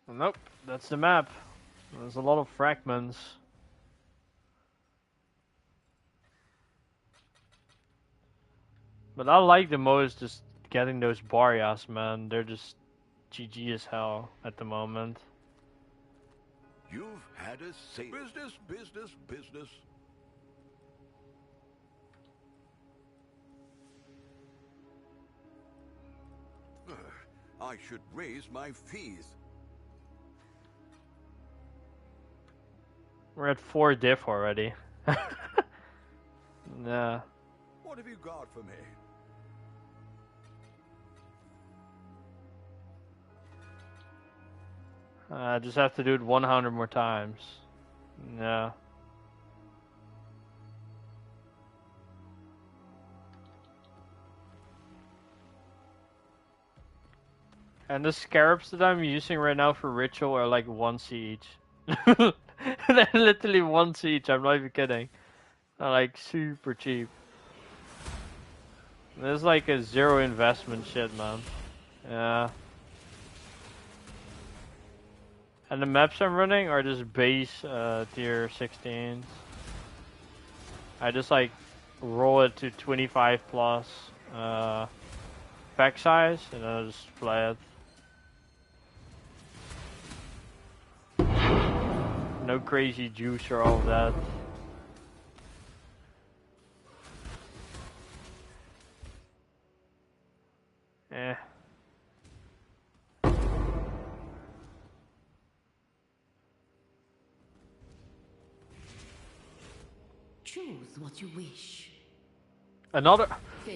Nope, that's the map. There's a lot of fragments. But I like the most just getting those Barrias, man. They're just GG as hell at the moment. You've had a say. Business, business, business. I should raise my fees. We're at 4 diff already. Yeah. What have you got for me? I just have to do it 100 more times. Yeah. And the scarabs that I'm using right now for ritual are like 1C each. They're literally 1C each, I'm not even kidding. They're like super cheap. This is like a zero investment shit, man. Yeah. And the maps I'm running are just base tier 16s. I just like roll it to 25 plus pack size and then I just play it. No crazy juice or all of that. Eh. Choose what you wish. Another...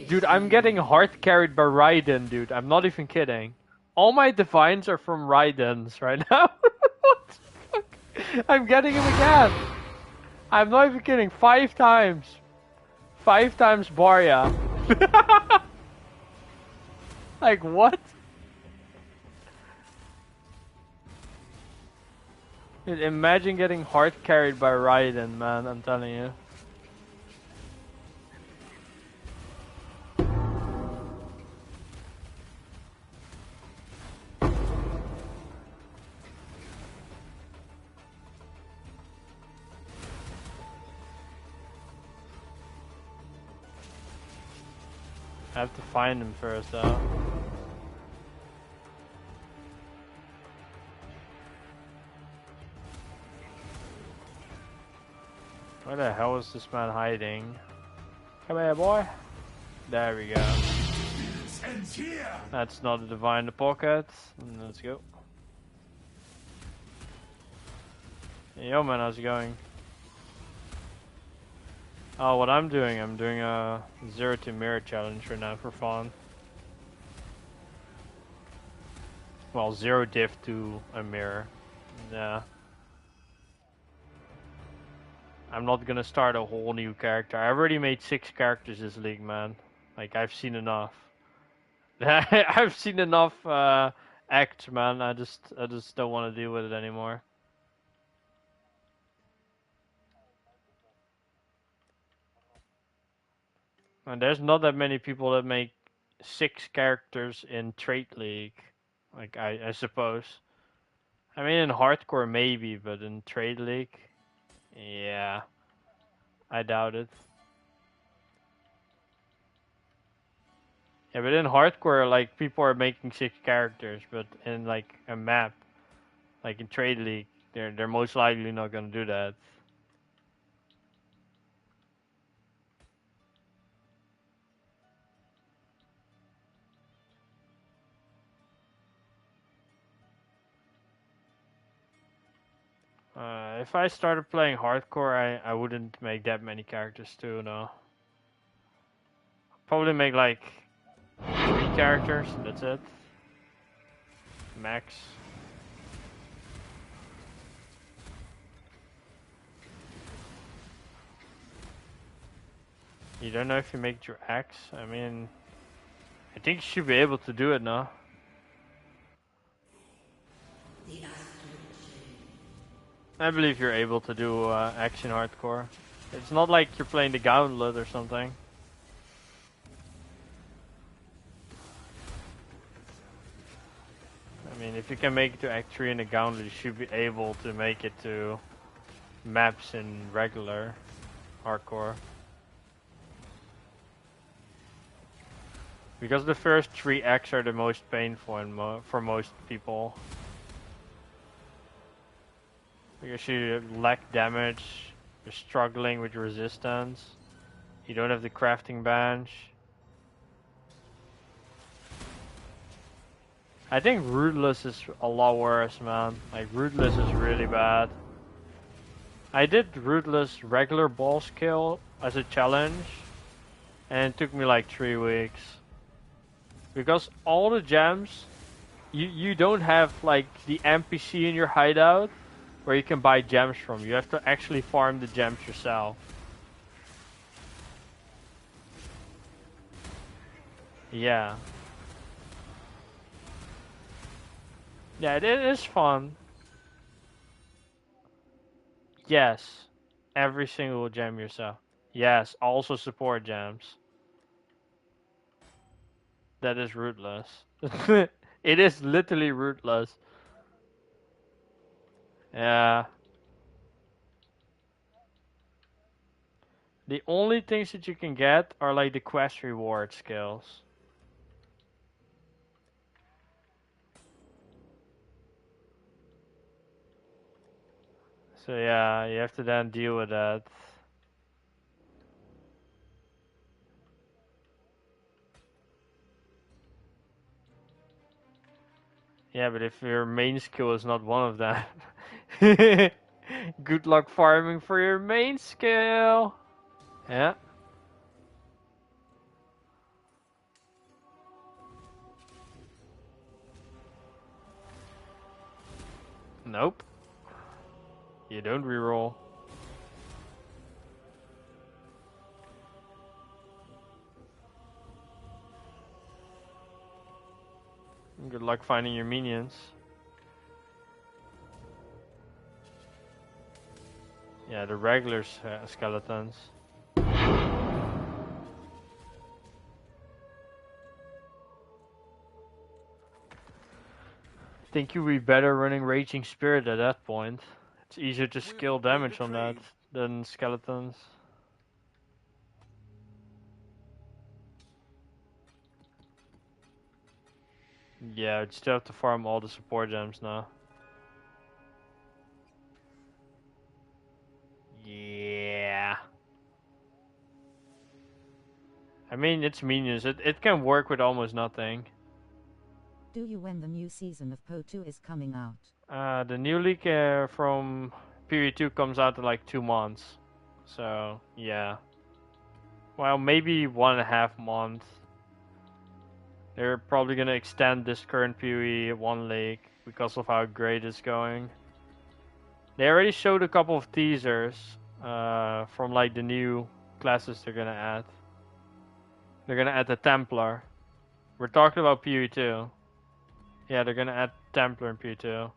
Dude, I'm getting hard carried by Raiden, dude. I'm not even kidding. All my divines are from Raidens right now. What the fuck? I'm getting him again. I'm not even kidding. 5 times. 5 times Barya. Like, what? Dude, imagine getting hard carried by Raiden, man. I'm telling you. I have to find him first, though. Where the hell is this man hiding? Come here, boy. There we go. That's not a divine in the pocket. Let's go. Yo, man, how's it going? Oh, what I'm doing a 0 to mirror challenge right now for fun. Well, 0 diff to a mirror. Yeah. I'm not gonna start a whole new character. I already made 6 characters this league, man. Like, I've seen enough. I've seen enough acts, man. I just don't want to deal with it anymore. And there's not that many people that make 6 characters in Trade League. Like, I suppose. I mean, in Hardcore maybe, but in Trade League, yeah. I doubt it. Yeah, but in Hardcore, like, people are making 6 characters, but in, like, a map, like in Trade League, they're most likely not gonna do that. If I started playing hardcore, I wouldn't make that many characters too, no. Probably make like 3 characters, and that's it. Max. You don't know if you make your axe? I mean, I think you should be able to do it now. I believe you're able to do action hardcore. It's not like you're playing the gauntlet or something. I mean, if you can make it to Act 3 in the gauntlet, you should be able to make it to maps in regular hardcore. Because the first 3 acts are the most painful and for most people. Because you lack damage, you're struggling with resistance, you don't have the crafting bench. I think Rootless is a lot worse, man. Like, Rootless is really bad. I did Rootless regular boss kill as a challenge, and it took me like 3 weeks. Because all the gems, you don't have like the NPC in your hideout where you can buy gems from. You have to actually farm the gems yourself. Yeah. Yeah, it is fun. Yes. Every single gem yourself. Yes, also support gems. That is rootless. It is literally rootless. Yeah. The only things that you can get are like the quest reward skills. So yeah, you have to then deal with that. Yeah, but if your main skill is not one of them, good luck farming for your main skill. Yeah. Nope. You don't reroll. Good luck finding your minions. Yeah, the regular skeletons. Think you'd be better running Raging Spirit at that point. It's easier to scale damage on that than skeletons. Yeah, you'd still have to farm all the support gems now. Yeah. I mean, it's minions. It can work with almost nothing. Do you when the new season of PoE2 is coming out? The new leak from PoE2 comes out in like 2 months. So, yeah. Well, maybe 1.5 months. They're probably gonna extend this current PoE1 leak because of how great it's going. They already showed a couple of teasers from like the new classes they're gonna add. They're gonna add the Templar. We're talking about PoE2. Yeah, they're gonna add Templar in PoE2.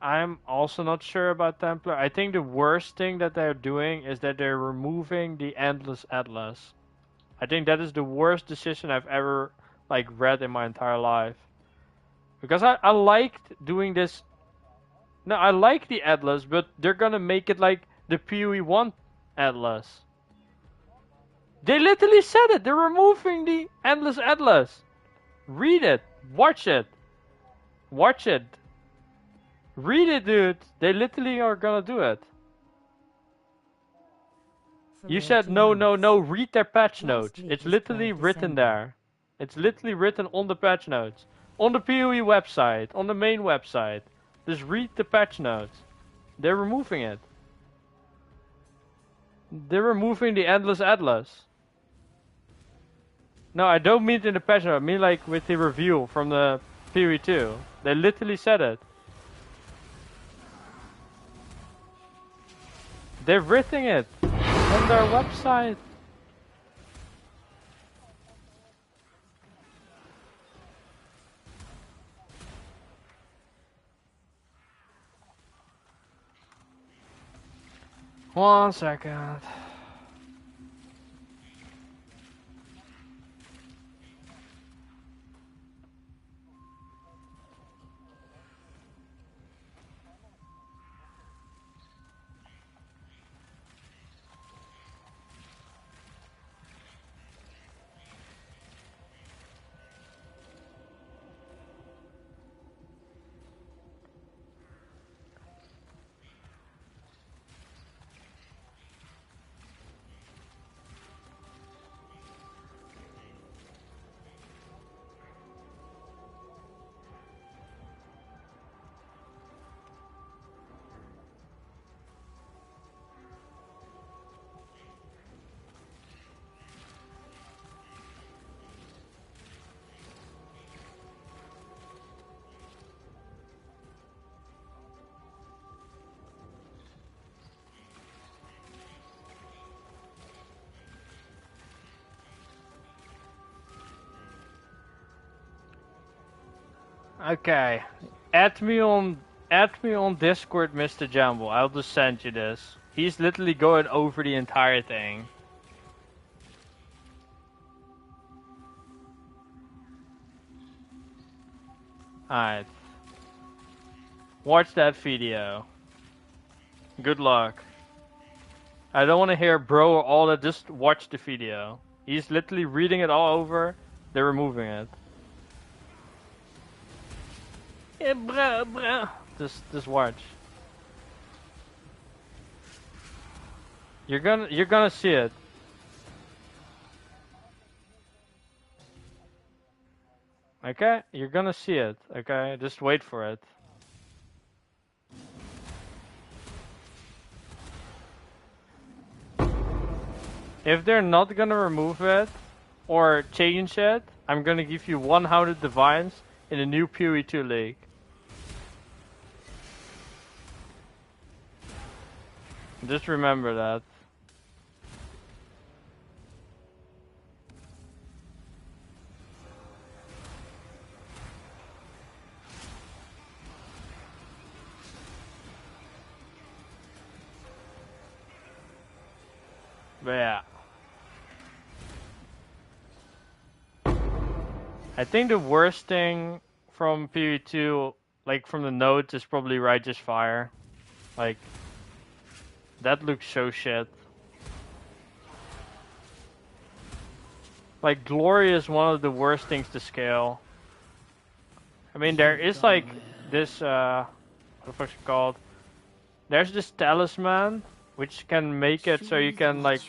I'm also not sure about Templar. I think the worst thing that they're doing is that they're removing the Endless Atlas. I think that is the worst decision I've ever like read in my entire life. Because I liked doing this. No, I like the Atlas, but they're gonna make it like the PoE1 Atlas. They literally said it. They're removing the Endless Atlas. Read it. Watch it. Watch it. Read it, dude. They literally are gonna do it. You said no, no, no. Read their patch notes. It's literally written there. It's literally written on the patch notes. On the PoE website. On the main website. Just read the patch notes. They're removing it. They're removing the Endless Atlas. No, I don't mean it in the patch note. I mean like with the review from the PoE2. They literally said it. They're written it on their website. One second. Okay. Add me on Discord, Mr. Jumble. I'll just send you this. He's literally going over the entire thing. Alright. Watch that video. Good luck. I don't want to hear bro or all that, just watch the video. He's literally reading it all over, they're removing it. Yeah, bro. Just watch. You're gonna see it. Okay? You're gonna see it, okay? Just wait for it. If they're not gonna remove it or change it, I'm gonna give you 100 divines in a new PoE2 league. Just remember that. But yeah. I think the worst thing from PoE2, like from the nodes, is probably Righteous Fire. Like, that looks so shit. Like, Glory is one of the worst things to scale. I mean, there is like this, what the fuck's it called? There's this talisman, which can make it so you can like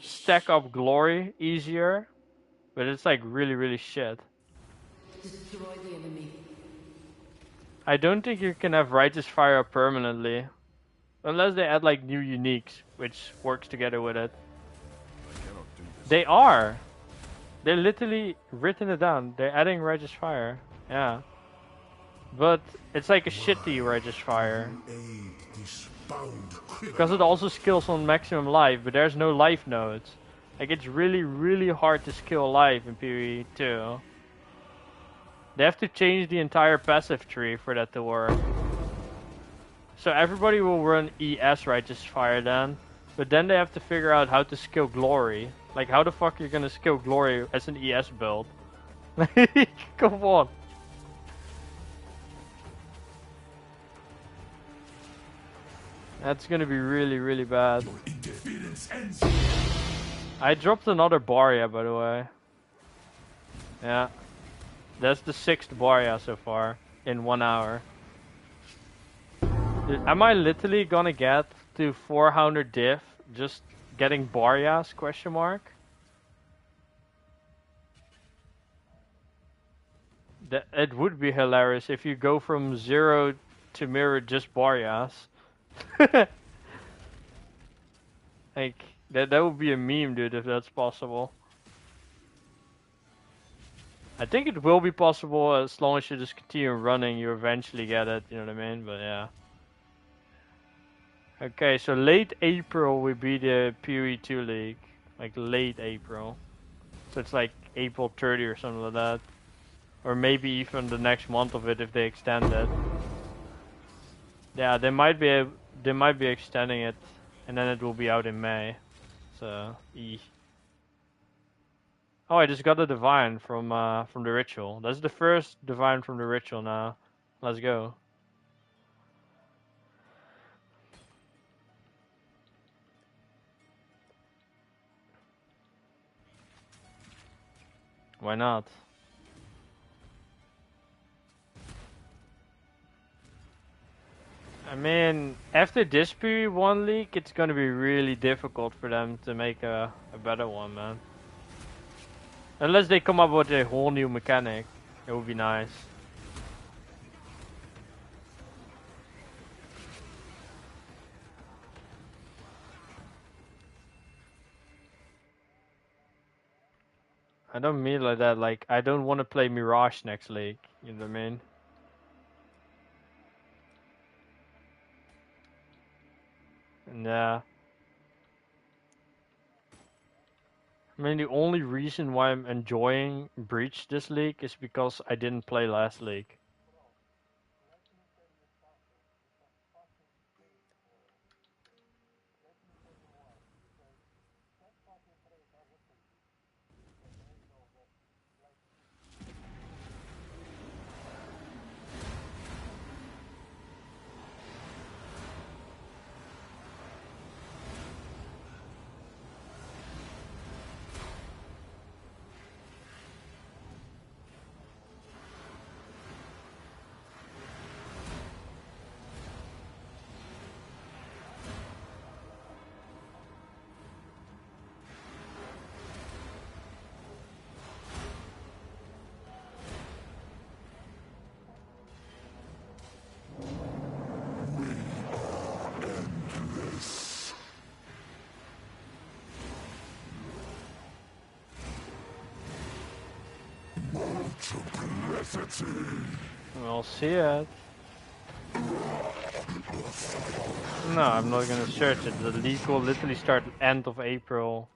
stack up Glory easier. But it's like really, really shit. Destroy the enemy. I don't think you can have Righteous Fire up permanently. Unless they add like new uniques, which works together with it. I cannot do this. They are! They literally written it down. They're adding Righteous Fire. Yeah. But it's like a shitty Righteous Fire. Aid this bound criminal. Because it also skills on maximum life, but there's no life nodes. Like it's really, really hard to skill life in PoE 2. They have to change the entire passive tree for that to work. So everybody will run ES Righteous Fire then, but then they have to figure out how to skill Glory. Like how the fuck you're gonna skill Glory as an ES build? Come on. That's gonna be really, really bad. I dropped another Barya, by the way. Yeah. That's the 6th Barya so far, in 1 hour. Am I literally gonna get to 400 diff just getting Baryas, question mark? It would be hilarious if you go from 0 to mirror just Baryas. Like, that would be a meme, dude, if that's possible. I think it will be possible as long as you just continue running, you eventually get it, you know what I mean? But yeah. Okay, so late April will be the PoE2 League. Like late April. So it's like April 30 or something like that. Or maybe even the next month of it if they extend it. Yeah, they might be extending it, and then it will be out in May. So, oh, I just got a divine from the ritual. That's the first divine from the ritual now. Let's go. Why not? I mean, after this PoE1 league, it's gonna be really difficult for them to make a better one, man. Unless they come up with a whole new mechanic, it would be nice. I don't mean like that, like, I don't want to play Mirage next league, you know what I mean? Yeah. I mean, the only reason why I'm enjoying Breach this league is because I didn't play last league. We'll see it. No, I'm not gonna search it. The leak will literally start end of April,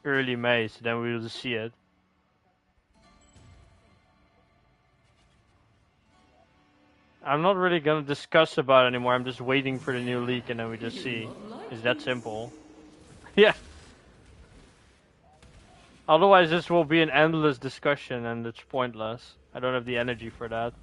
early May, so then we will see it. I'm not really gonna discuss about it anymore. I'm just waiting for the new leak and then we just see. It's that simple. Yeah. Otherwise this will be an endless discussion and it's pointless. I don't have the energy for that.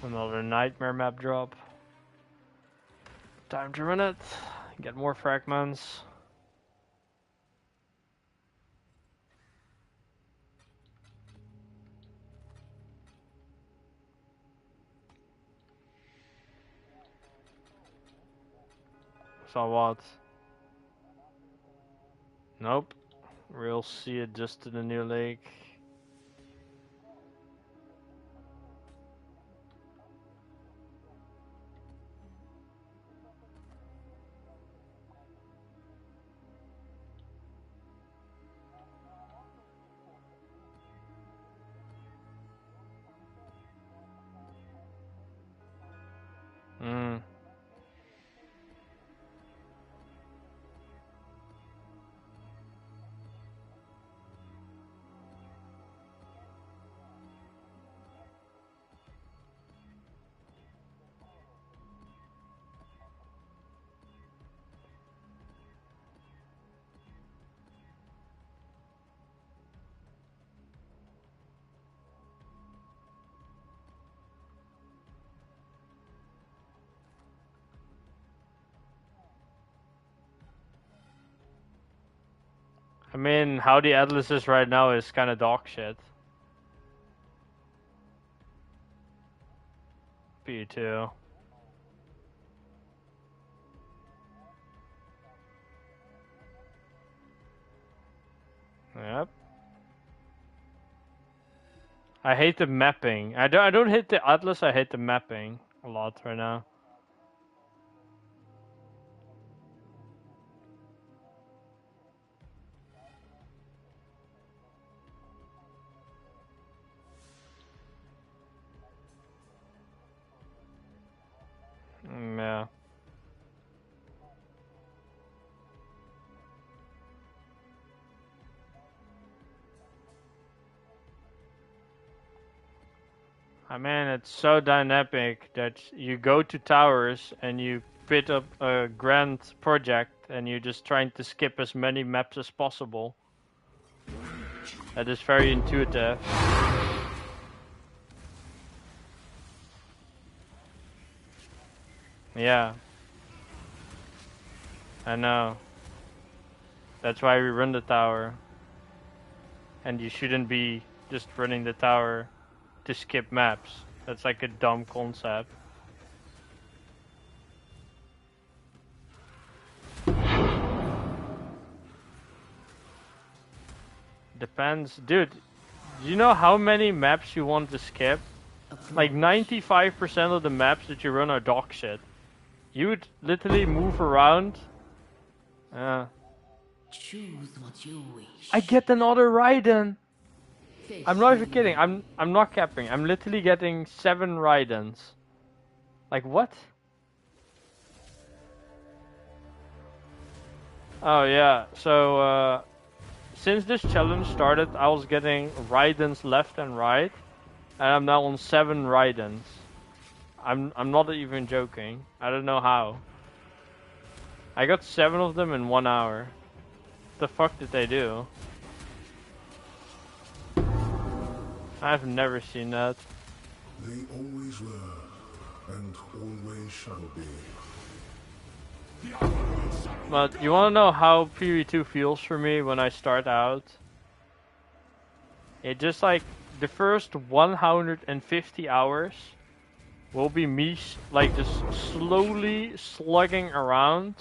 Another nightmare map drop. Time to run it. Get more fragments. So what? Nope. We'll see it just in the new lake. I mean, how the Atlas is right now is kind of dog shit. PoE2. Yep. I hate the mapping. I don't hate the Atlas, I hate the mapping a lot right now. Yeah. I mean, it's so dynamic that you go to towers and you pit up a grand project and you're just trying to skip as many maps as possible. That is very intuitive. Yeah. I know. That's why we run the tower. And you shouldn't be just running the tower to skip maps. That's like a dumb concept. Depends. Dude, do you know how many maps you want to skip? Like 95% of the maps that you run are dog shit. You would literally move around. Choose what you wish. I get another Raiden. I'm not even kidding. I'm not capping. I'm literally getting 7 Raidens. Like what? Oh yeah, so since this challenge started, I was getting Raidens left and right, and I'm now on 7 Raidens. I'm not even joking. I don't know how. I got 7 of them in 1 hour. What the fuck did they do? I've never seen that. They always were, and always shall be. But you wanna know how PoE2 feels for me when I start out? It just like the first 150 hours will be me like just slowly slugging around,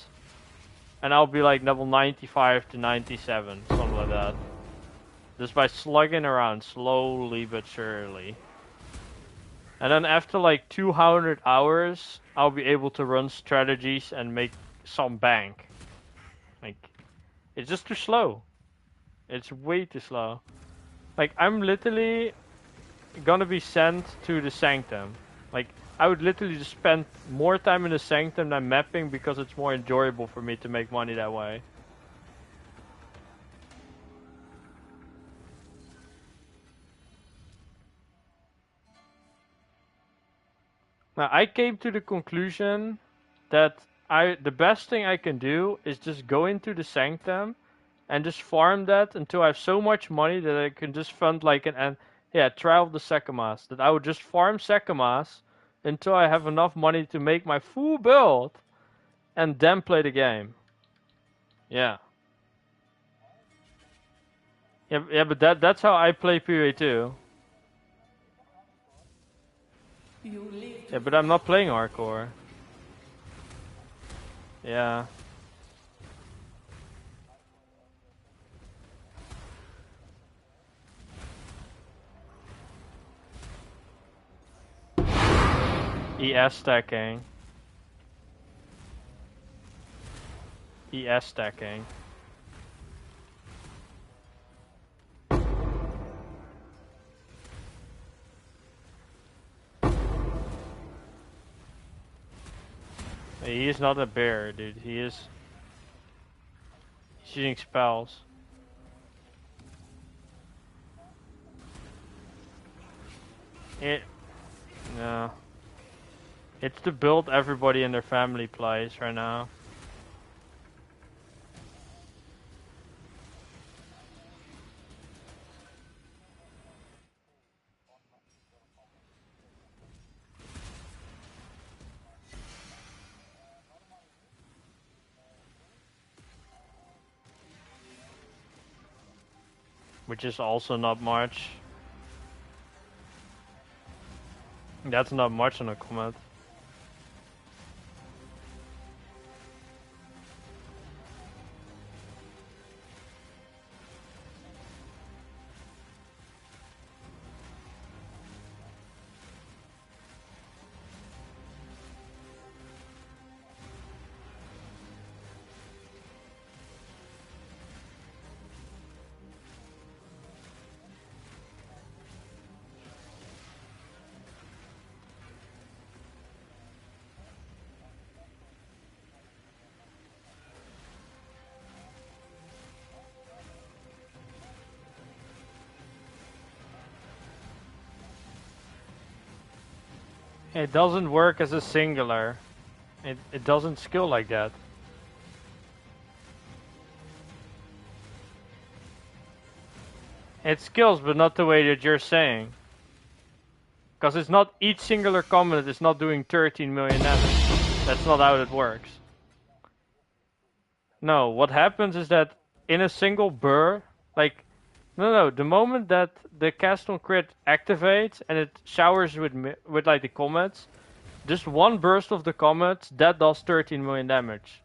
and I'll be like level 95 to 97, something like that. Just by slugging around slowly but surely. And then after like 200 hours, I'll be able to run strategies and make some bank. Like, it's just too slow. It's way too slow. Like, I'm literally gonna be sent to the Sanctum. Like, I would literally just spend more time in the Sanctum than mapping because it's more enjoyable for me to make money that way. Now, I came to the conclusion that the best thing I can do is just go into the Sanctum and just farm that until I have so much money that I can just fund like trial the Sekimas. That I would just farm Sekimas until I have enough money to make my full build and then play the game. Yeah. Yeah, but that's how I play PoE too. Yeah, but I'm not playing hardcore. Yeah. ES stacking. ES stacking. He is not a bear, dude. He's using spells. No. It's the build everybody in their family plays right now. Which is also not much. That's not much on a comet. It doesn't work as a singular. It doesn't skill like that. It skills, but not the way that you're saying. Because it's not each singular comment is not doing 13 million damage. That's not how it works. No, what happens is that in a single burr, like, no, the moment that the cast on crit activates and it showers with like the comets, just one burst of the comets that does 13 million damage.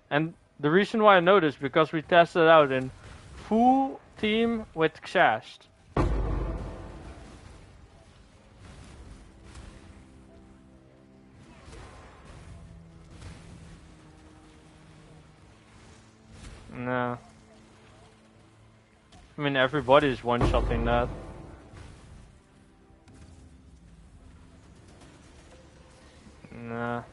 And the reason why I know this because we tested it out in full team with Xast. No. I mean, everybody's one-shotting that. Nah.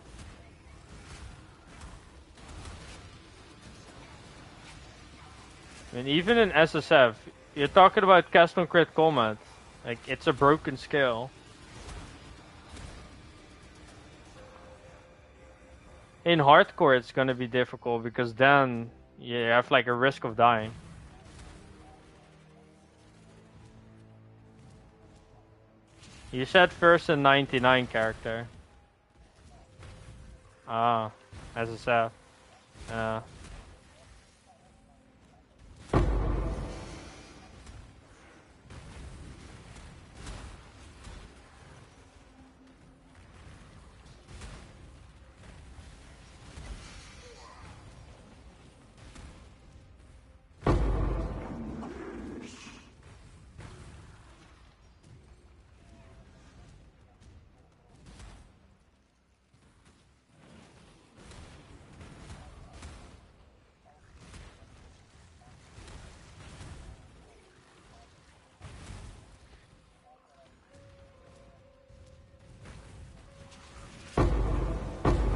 I mean, even in SSF, you're talking about cast on crit combat. Like, it's a broken skill. In hardcore, it's gonna be difficult because then you have like a risk of dying. You said first and 99 character. Ah, SSF. Yeah.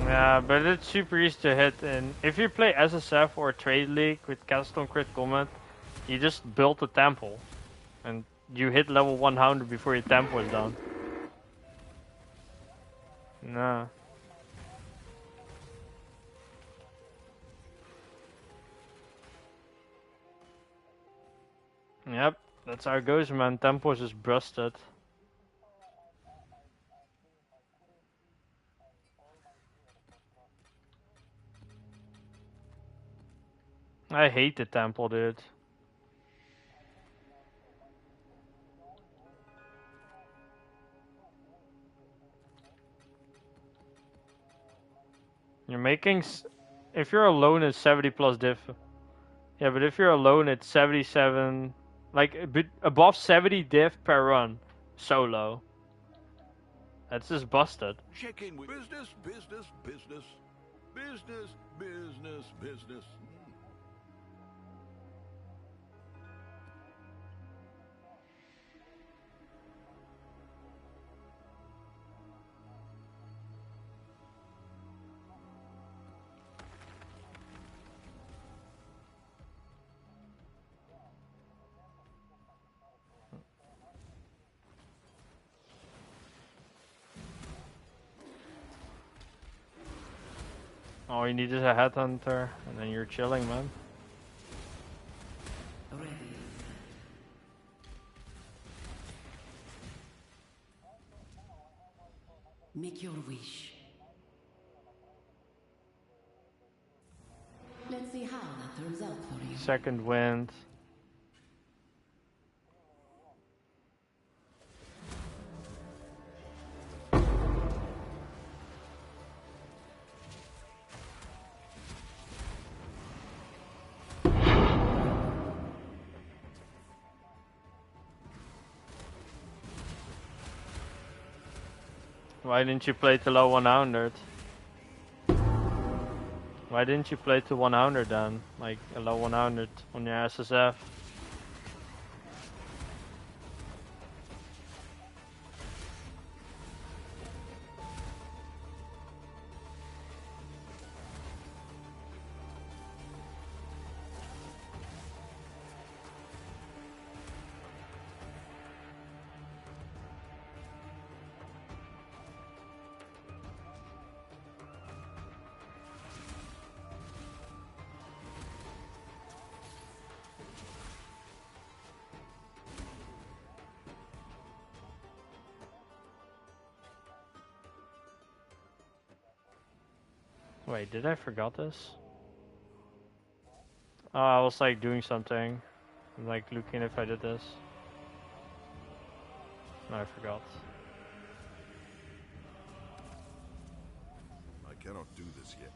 Yeah, but it's super easy to hit, and if you play SSF or Trade League with cast on crit combat, you just build a temple, and you hit level 100 before your temple is done. Nah. Yep, that's how it goes, man. Tempo is just busted. I hate the temple, dude. You're making... If you're alone, it's 70 plus diff. Yeah, but if you're alone, it's 77... Like, above 70 diff per run. Solo. That's just busted. Check in with business, business, business. Business, business, business. All you need is a headhunter, and then you're chilling, man. Ready. Make your wish. Let's see how that turns out for you. Second wind. Why didn't you play to low 100? Why didn't you play to 100 then? Like a low 100 on your SSF? Wait, did I forgot this? Oh, I was like doing something. I'm like looking if I did this. No, I forgot. I cannot do this yet.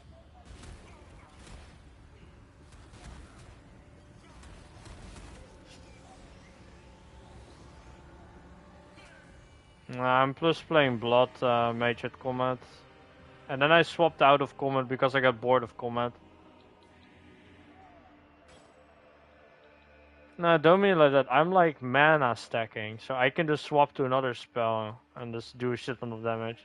I'm plus playing Blood Mage at combat. And then I swapped out of combat because I got bored of combat. No, don't mean like that. I'm like mana stacking, so I can just swap to another spell and just do a shit ton of damage.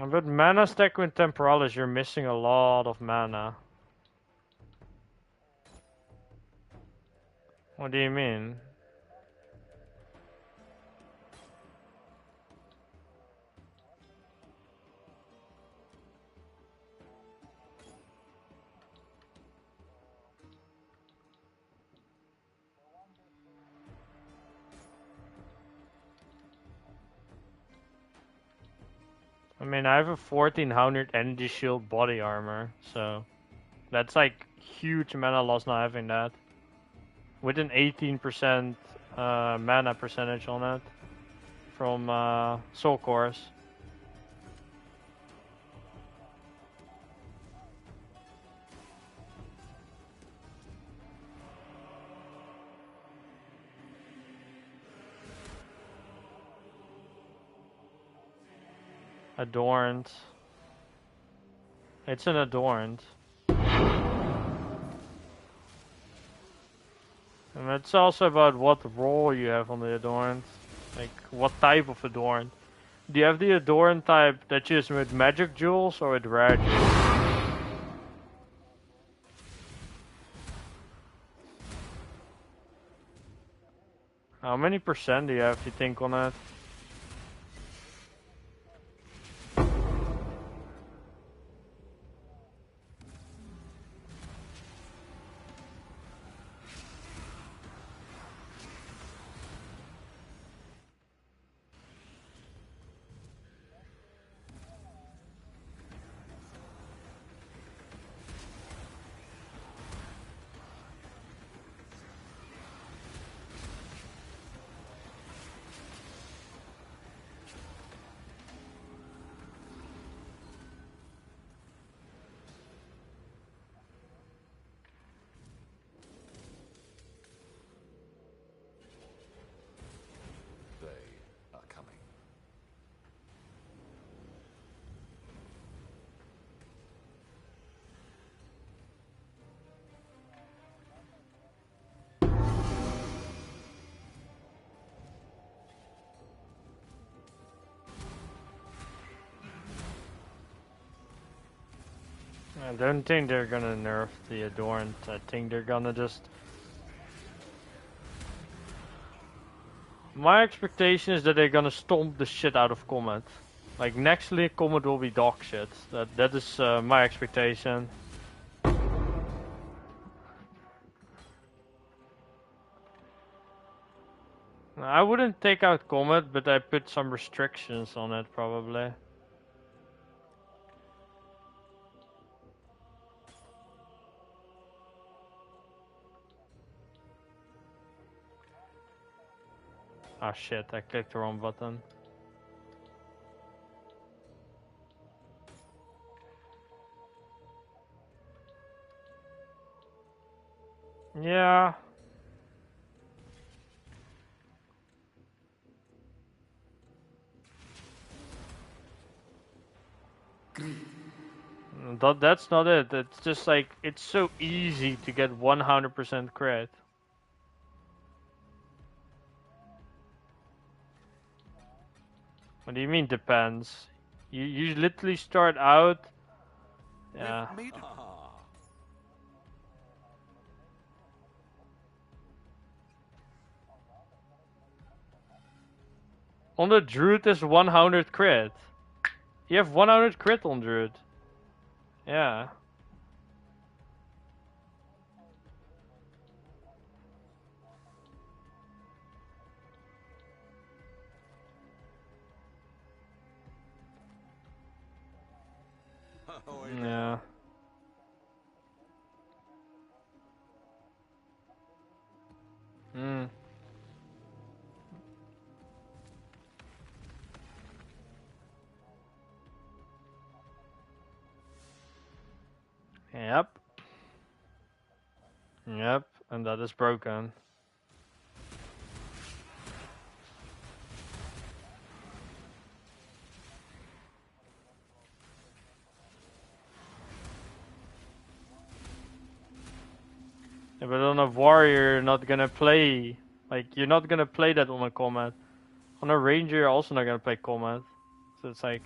But mana stack with Temporalis, you're missing a lot of mana. What do you mean? I mean, I have a 1400 energy shield body armor, so that's like huge mana loss not having that. With an 18% mana percentage on it from Soul Cores. Adorned. It's an adorned. And it's also about what role you have on the adorned. Like, what type of adorned. Do you have the adorned type that's just with magic jewels or with rare jewels? How many percent do you have, you think, on that? They are coming. I don't think they're gonna nerf the adorned. I think they're gonna just... My expectation is that they're gonna stomp the shit out of Comet. Like, next League Comet will be dog shit. That is my expectation. I wouldn't take out Comet, but I put some restrictions on it probably. Ah shit, I clicked the wrong button. Yeah. That's not it. It's just like, it's so easy to get 100% crit. What do you mean depends? You literally start out... Yeah. On the Druid is 100 crit. You have 100 crit on Druid. Yeah. Yeah. Hmm. Yep. Yep, and that is broken. Yeah, but on a warrior, you're not gonna play. Like, you're not gonna play that on a combat. On a ranger, you're also not gonna play combat. So it's like...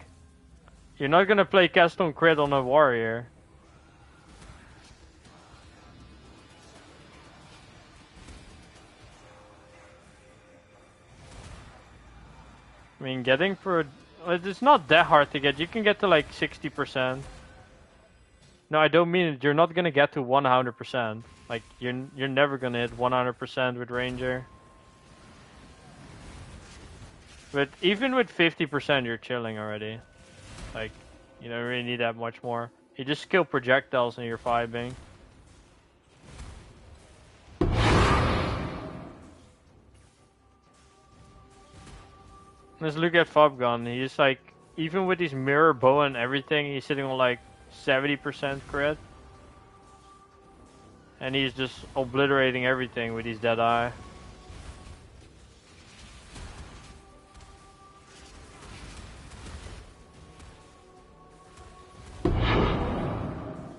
You're not gonna play cast on crit on a warrior. I mean, getting for it's not that hard to get. You can get to like 60%. No, I don't mean it. You're not gonna get to 100%. Like you're never gonna hit 100% with ranger. But even with 50%, you're chilling already. Like you don't really need that much more. You just kill projectiles and you're vibing. Let's look at Fobgun. He's like, even with his mirror bow and everything, he's sitting on like 70% crit. And he's just obliterating everything with his dead eye.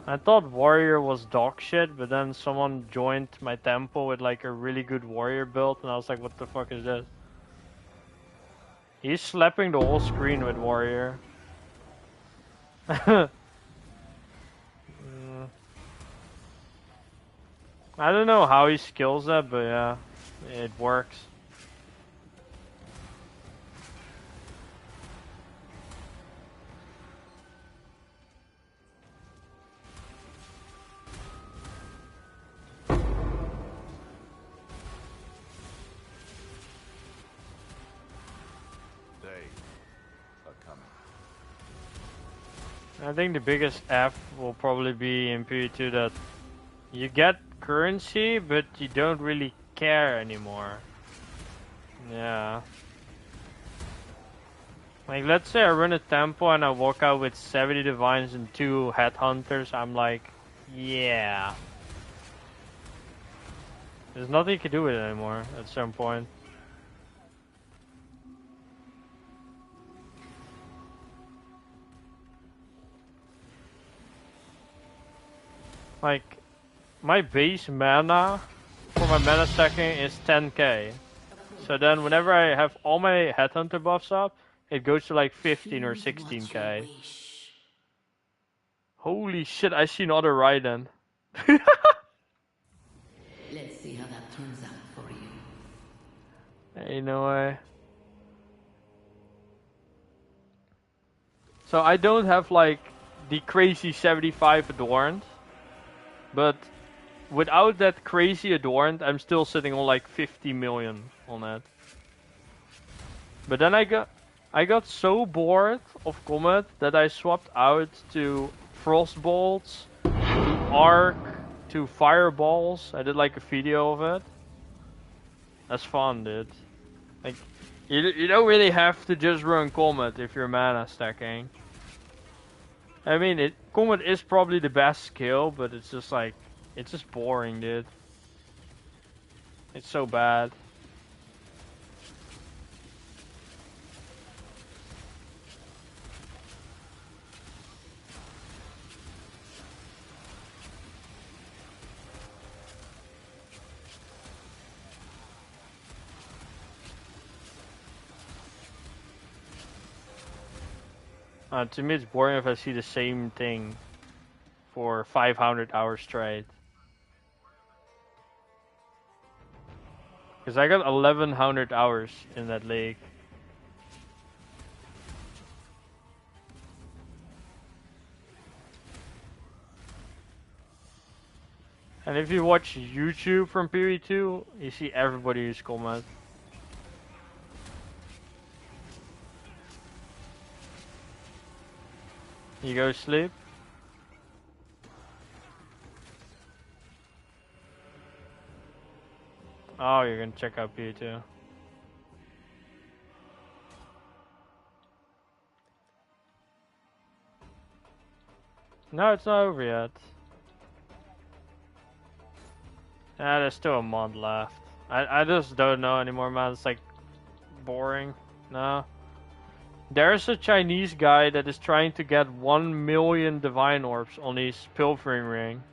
I thought warrior was dog shit, but then someone joined my temple with like a really good warrior build, and I was like, what the fuck is this? He's slapping the whole screen with warrior. I don't know how he skills that, but yeah, it works. I think the biggest F will probably be in PoE2 that you get currency, but you don't really care anymore. Yeah. Like, let's say I run a tempo and I walk out with 70 divines and 2 headhunters, I'm like, yeah. There's nothing you can do with it anymore at some point. Like, my base mana for my mana stacking is 10k. So then whenever I have all my headhunter buffs up, it goes to like 15 or 16k. Holy shit, I see another Raiden. Let's see how that turns out for you. Ain't no way. So I don't have like the crazy 75 adorned, but without that crazy adorned, I'm still sitting on like 50 million on that. But then I got so bored of combat that I swapped out to frostbolts, to arc, to fireballs. I did like a video of it. That's fun, dude. Like, you don't really have to just run combat if you're mana stacking. I mean, combat is probably the best skill, but it's just like, it's just boring, dude. It's so bad. To me, it's boring if I see the same thing for 500 hours straight. Because I got 1100 hours in that league. And if you watch YouTube from PoE2, you see everybody use combat. You go sleep? Oh, you're gonna check out PoE2. No, it's not over yet. Yeah, there's still a month left. I just don't know anymore, man. It's like boring. No. There's a Chinese guy that is trying to get 1 million divine orbs on his pilfering ring.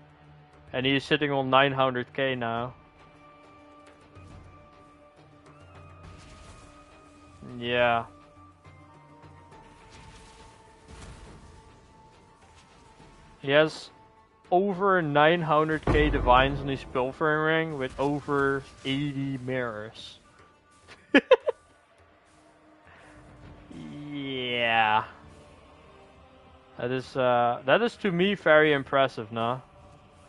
And he's sitting on 900k now. Yeah. He has over 900k divines in his pilfering ring with over 80 mirrors. Yeah. That is to me very impressive, no?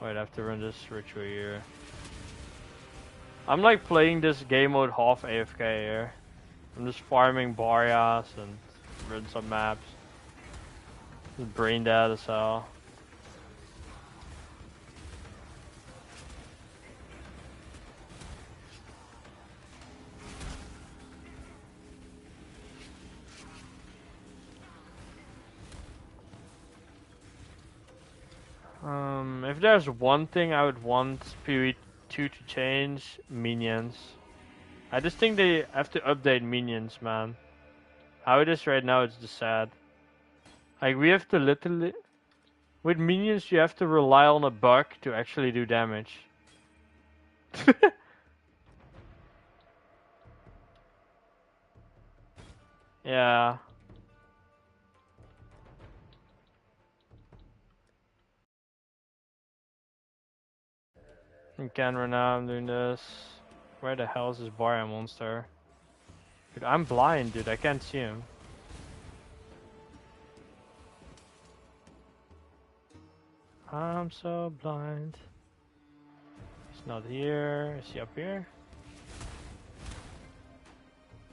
Wait, I have to run this ritual here. I'm like playing this game mode half AFK here. I'm just farming Barrias and run some maps. Just brain dead as hell. If there's one thing I would want PoE2 to change, minions. I just think they have to update minions, man. How it is right now, it's just sad. Like, we have to literally... With minions, you have to rely on a bug to actually do damage. Yeah. In camera now, I'm doing this. Where the hell is this Barya monster? Dude, I'm blind, dude. I can't see him. I'm so blind. He's not here. Is he up here?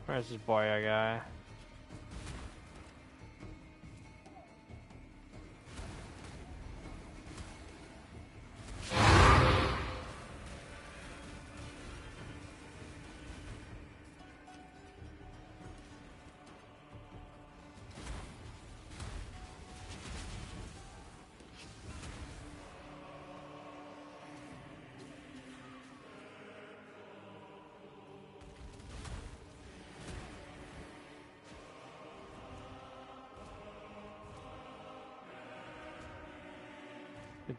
Where's this Barya guy?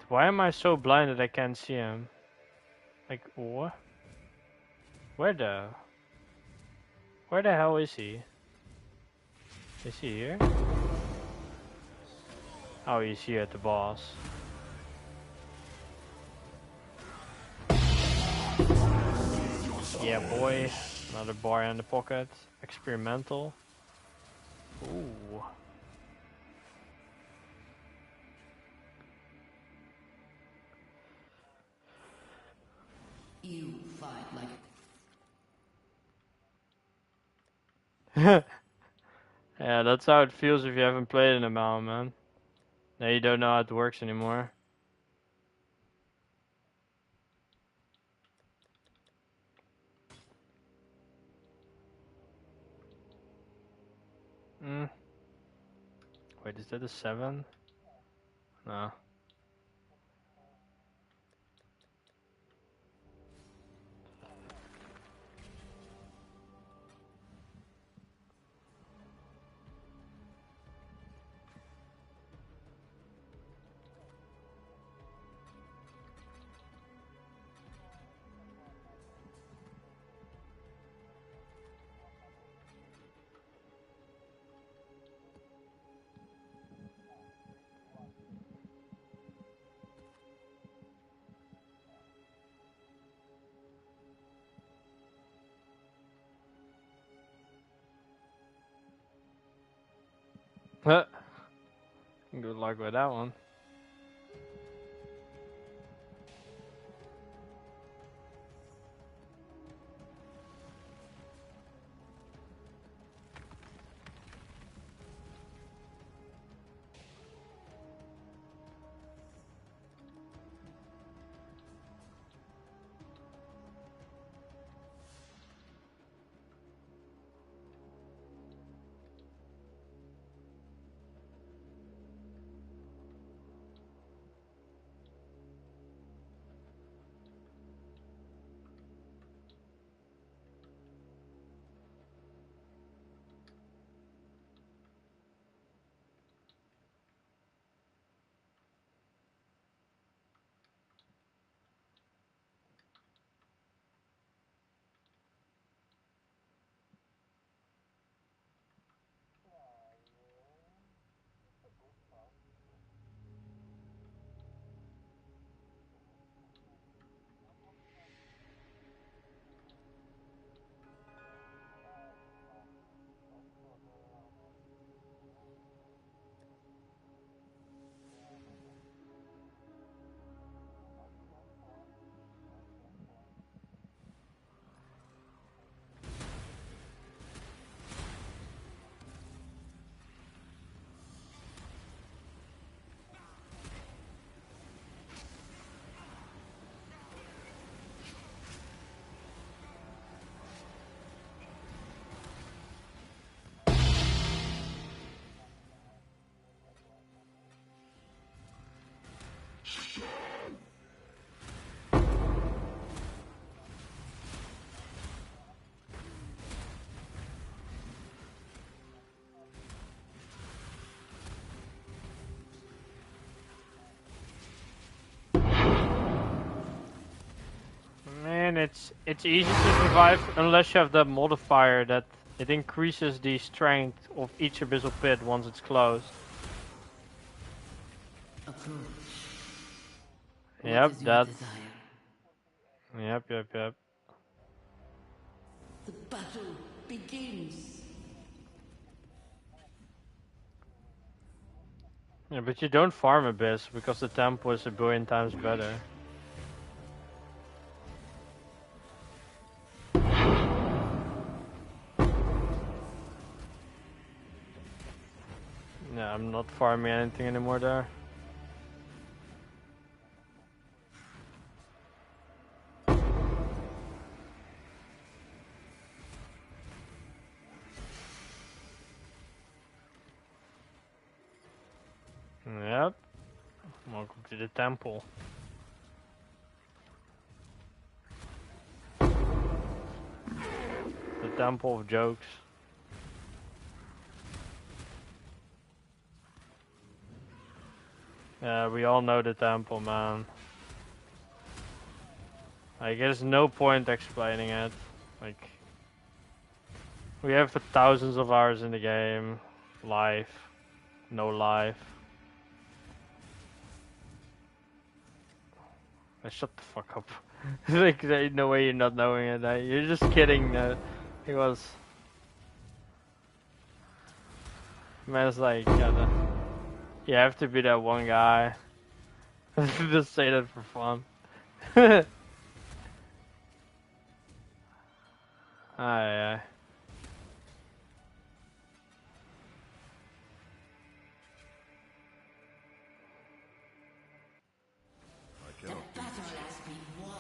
Why am I so blind that I can't see him? Like, what? Where the hell is he? Is he here? Oh, he's here at the boss. Yeah, boy. Another bar in the pocket. Experimental. Ooh. You fight like Yeah, that's how it feels if you haven't played in a while, man. Now you don't know how it works anymore. Hmm. Wait, is that a 7? No. Good luck with that one. fine. It's easy to survive unless you have that modifier that it increases the strength of each abyssal pit once it's closed. Approach. Yep, What is your that. desire? Yep. The battle begins. Yeah, but you don't farm abyss because the tempo is a billion times better. Yeah, I'm not farming anything anymore there. Yep. Welcome to the temple. The temple of jokes. Yeah, we all know the temple, man. Like, there's no point explaining it. Like, we have thousands of hours in the game. Life. No life. Shut the fuck up. Like, there's no way you're not knowing it. You're just kidding. It was... Man's like, yeah, you have to be that one guy. Just say that for fun. Aye. The battle has been won.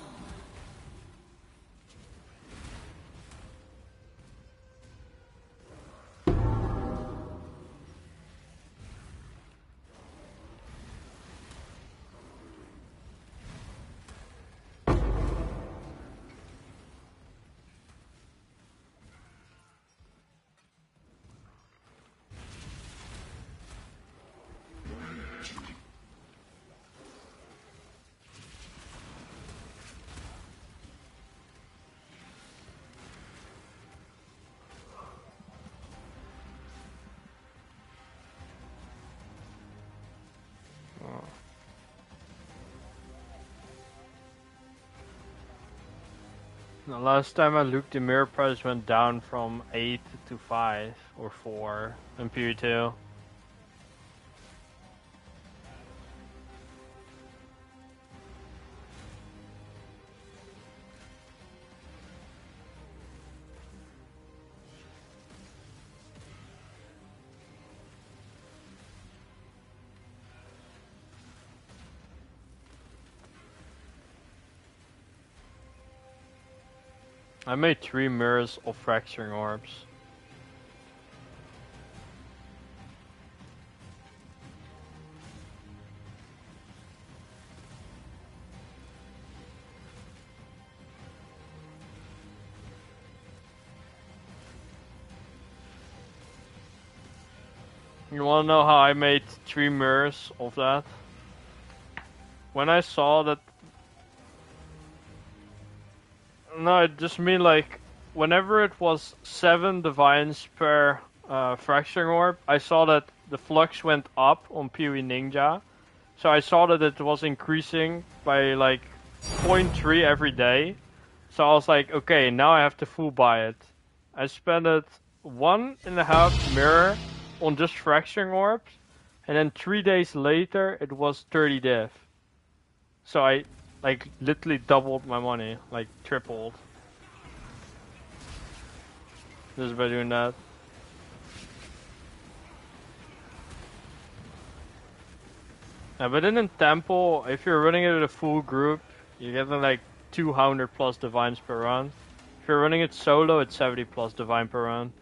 The last time I looked, the mirror price went down from 8 to 5 or 4 in PoE2. I made 3 mirrors of fracturing orbs. You wanna know how I made 3 mirrors of that? When I saw that... No, I just mean like, whenever it was 7 divines per fracturing orb, I saw that the flux went up on PoE Ninja. So I saw that it was increasing by like 0.3 every day. So I was like, okay, now I have to full buy it. I spent it 1.5 mirror on just fracturing orbs, and then 3 days later it was 30 div. So I like literally doubled my money, like tripled. Just by doing that. But in Temple, if you're running it with a full group, you're getting like 200 plus divines per round. If you're running it solo, it's 70 plus divine per round.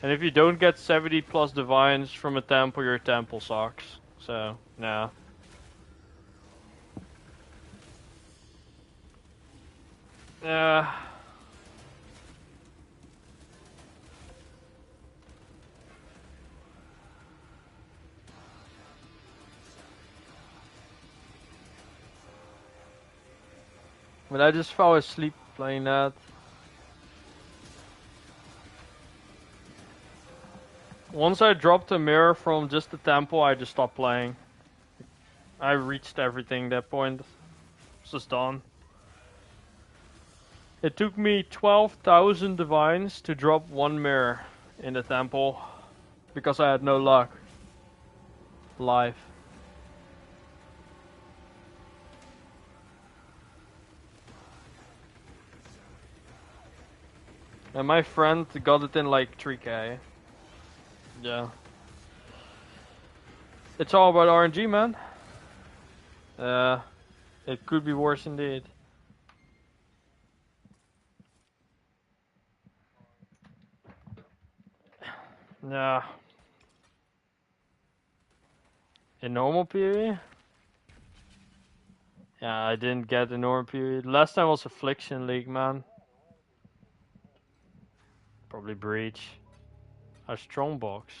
And if you don't get 70 plus divines from a temple, your temple sucks. So, yeah. Yeah. But I just fell asleep playing that. Once I dropped a mirror from just the temple, I just stopped playing. I reached everything at that point. It's just done. It took me 12,000 divines to drop one mirror in the temple because I had no luck. Live. And my friend got it in like 3k. Yeah. It's all about RNG, man. It could be worse indeed. Yeah. In normal PoE? Yeah, I didn't get the normal PoE. Last time was Affliction League, man. Probably Breach. A Strongbox.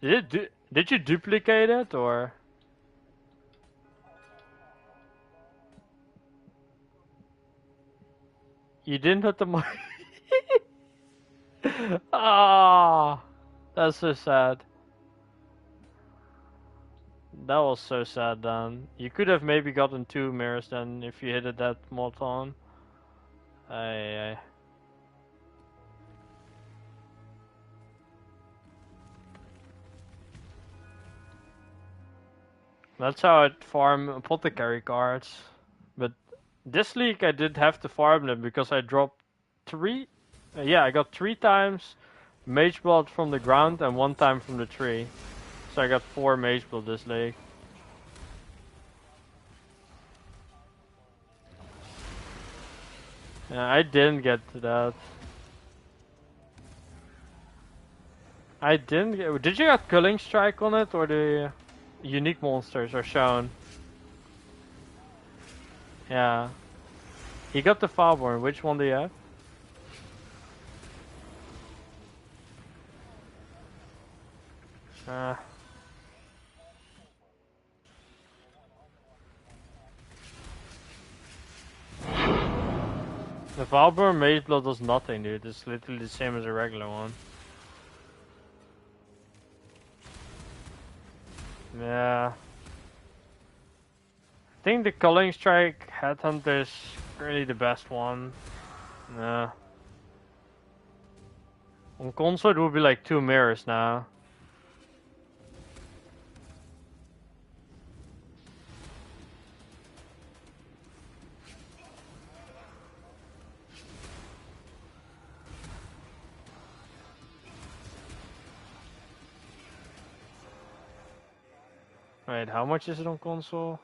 Did you duplicate it or? You didn't hit the mic. Ah, that's so sad. That was so sad then. You could have maybe gotten 2 mirrors then if you hit it that mod on. Aye. That's how I'd farm apothecary cards. But this league I did have to farm them because I dropped 3. Yeah, I got 3 times mage blood from the ground and 1 time from the tree. So I got 4 mage blood this league. Yeah, I didn't get to that. I didn't get. Did you get Culling Strike on it or the unique monsters are shown? Yeah. He got the Falborn. Which one do you have? The Valborn Mage Blood does nothing, dude. It's literally the same as a regular one. Yeah. I think the Culling Strike Headhunter is really the best one. Yeah. On console it would be like 2 mirrors now. Wait, how much is it on console?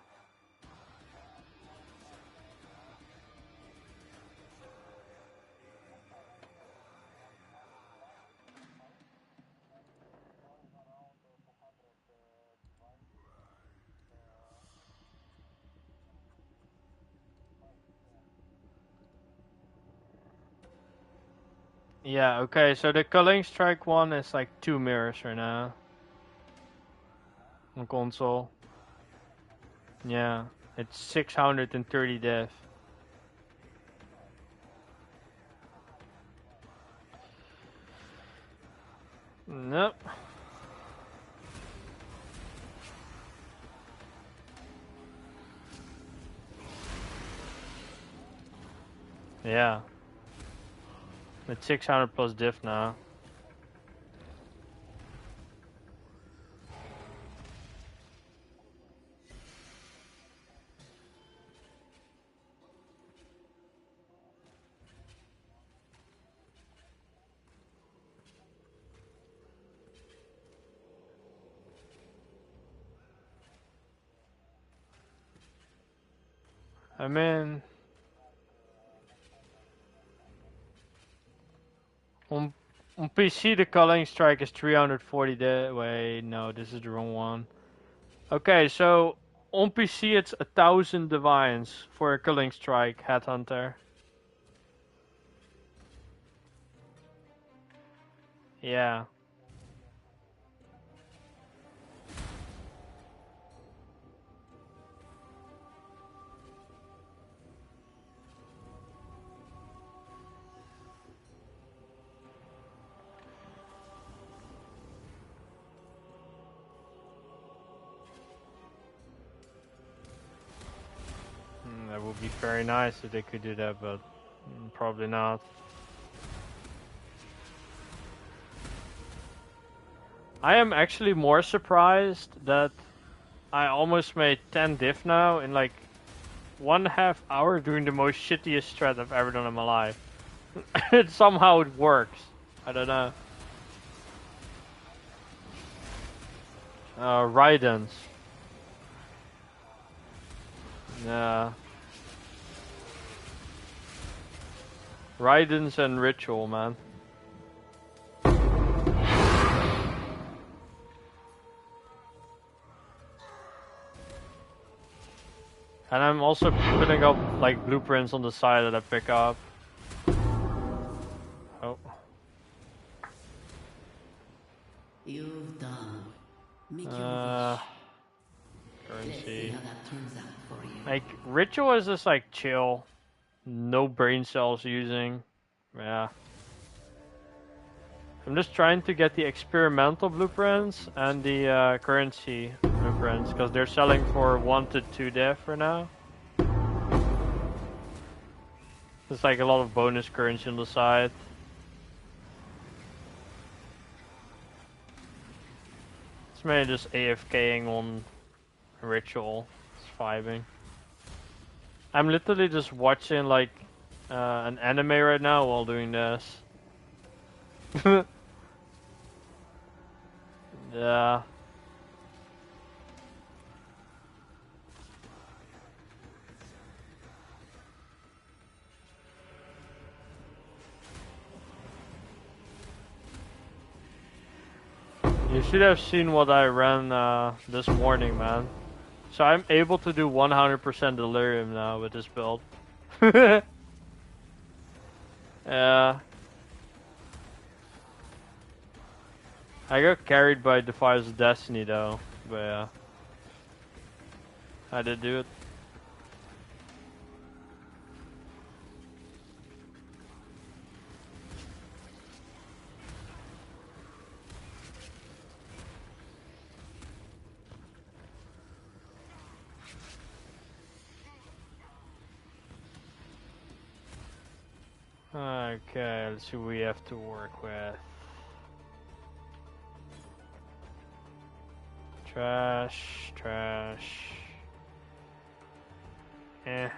Yeah, okay, so the Culling Strike one is like 2 mirrors right now. On console. Yeah, it's 630 def. Nope. Yeah. It's 600 plus diff now. I mean, on PC the Culling Strike is 340 wait, no, this is the wrong one. Okay, so on PC it's 1,000 divines for a Culling Strike Headhunter. Yeah. would be very nice if they could do that, but probably not. I am actually more surprised that I almost made 10 diff now in like 1.5 hour doing the most shittiest strat I've ever done in my life. Somehow it works. I don't know. Raidens. Yeah. Raidens and Ritual, man. And I'm also putting up like blueprints on the side that I pick up. Oh. You've done. Make your wish. Let's see Currency. how that turns out for you. Like, Ritual is just like chill. No brain cells using. Yeah. I'm just trying to get the experimental blueprints and the currency blueprints because they're selling for 1 to 2 diff for now. There's like a lot of bonus currency on the side. It's mainly just AFKing on Ritual. It's vibing. I'm literally just watching like an anime right now while doing this. Yeah. You should have seen what I ran this morning, man. So I'm able to do 100% delirium now with this build. Yeah. I got carried by Defiance of Destiny though, but yeah. I did do it. Okay, let's see what we have to work with. Trash, trash. Eh.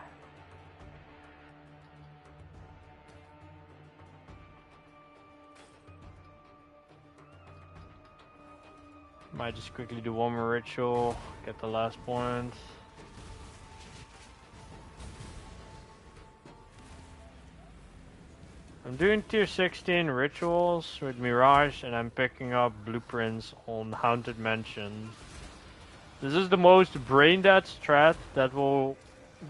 Might just quickly do one more ritual, get the last point. I'm doing tier 16 rituals with Mirage and I'm picking up blueprints on Haunted Mansion. This is the most brain dead strat that will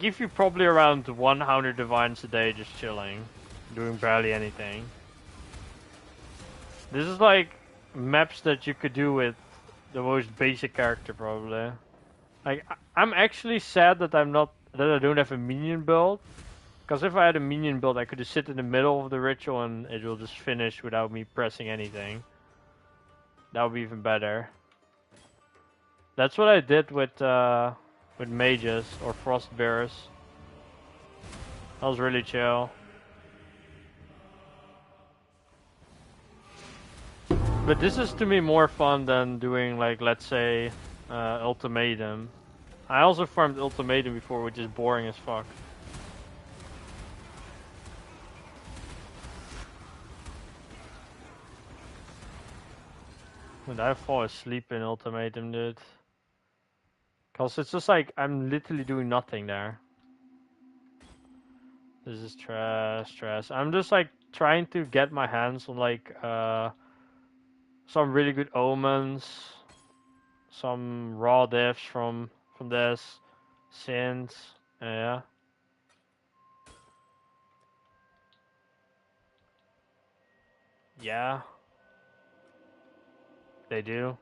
give you probably around 100 divines a day just chilling, doing barely anything. This is like maps that you could do with the most basic character probably. Like I'm actually sad that I don't have a minion build. Because if I had a minion build, I could just sit in the middle of the ritual and it will just finish without me pressing anything. That would be even better. That's what I did with mages or frost bearers. That was really chill. But this is to me more fun than doing like, let's say, ultimatum. I also farmed ultimatum before, which is boring as fuck. Would I fall asleep in ultimatum, dude? Cause it's just like I'm literally doing nothing there. This is trash, trash. I'm just like trying to get my hands on like some really good omens, some raw diffs from this, synths, yeah. Yeah. They do.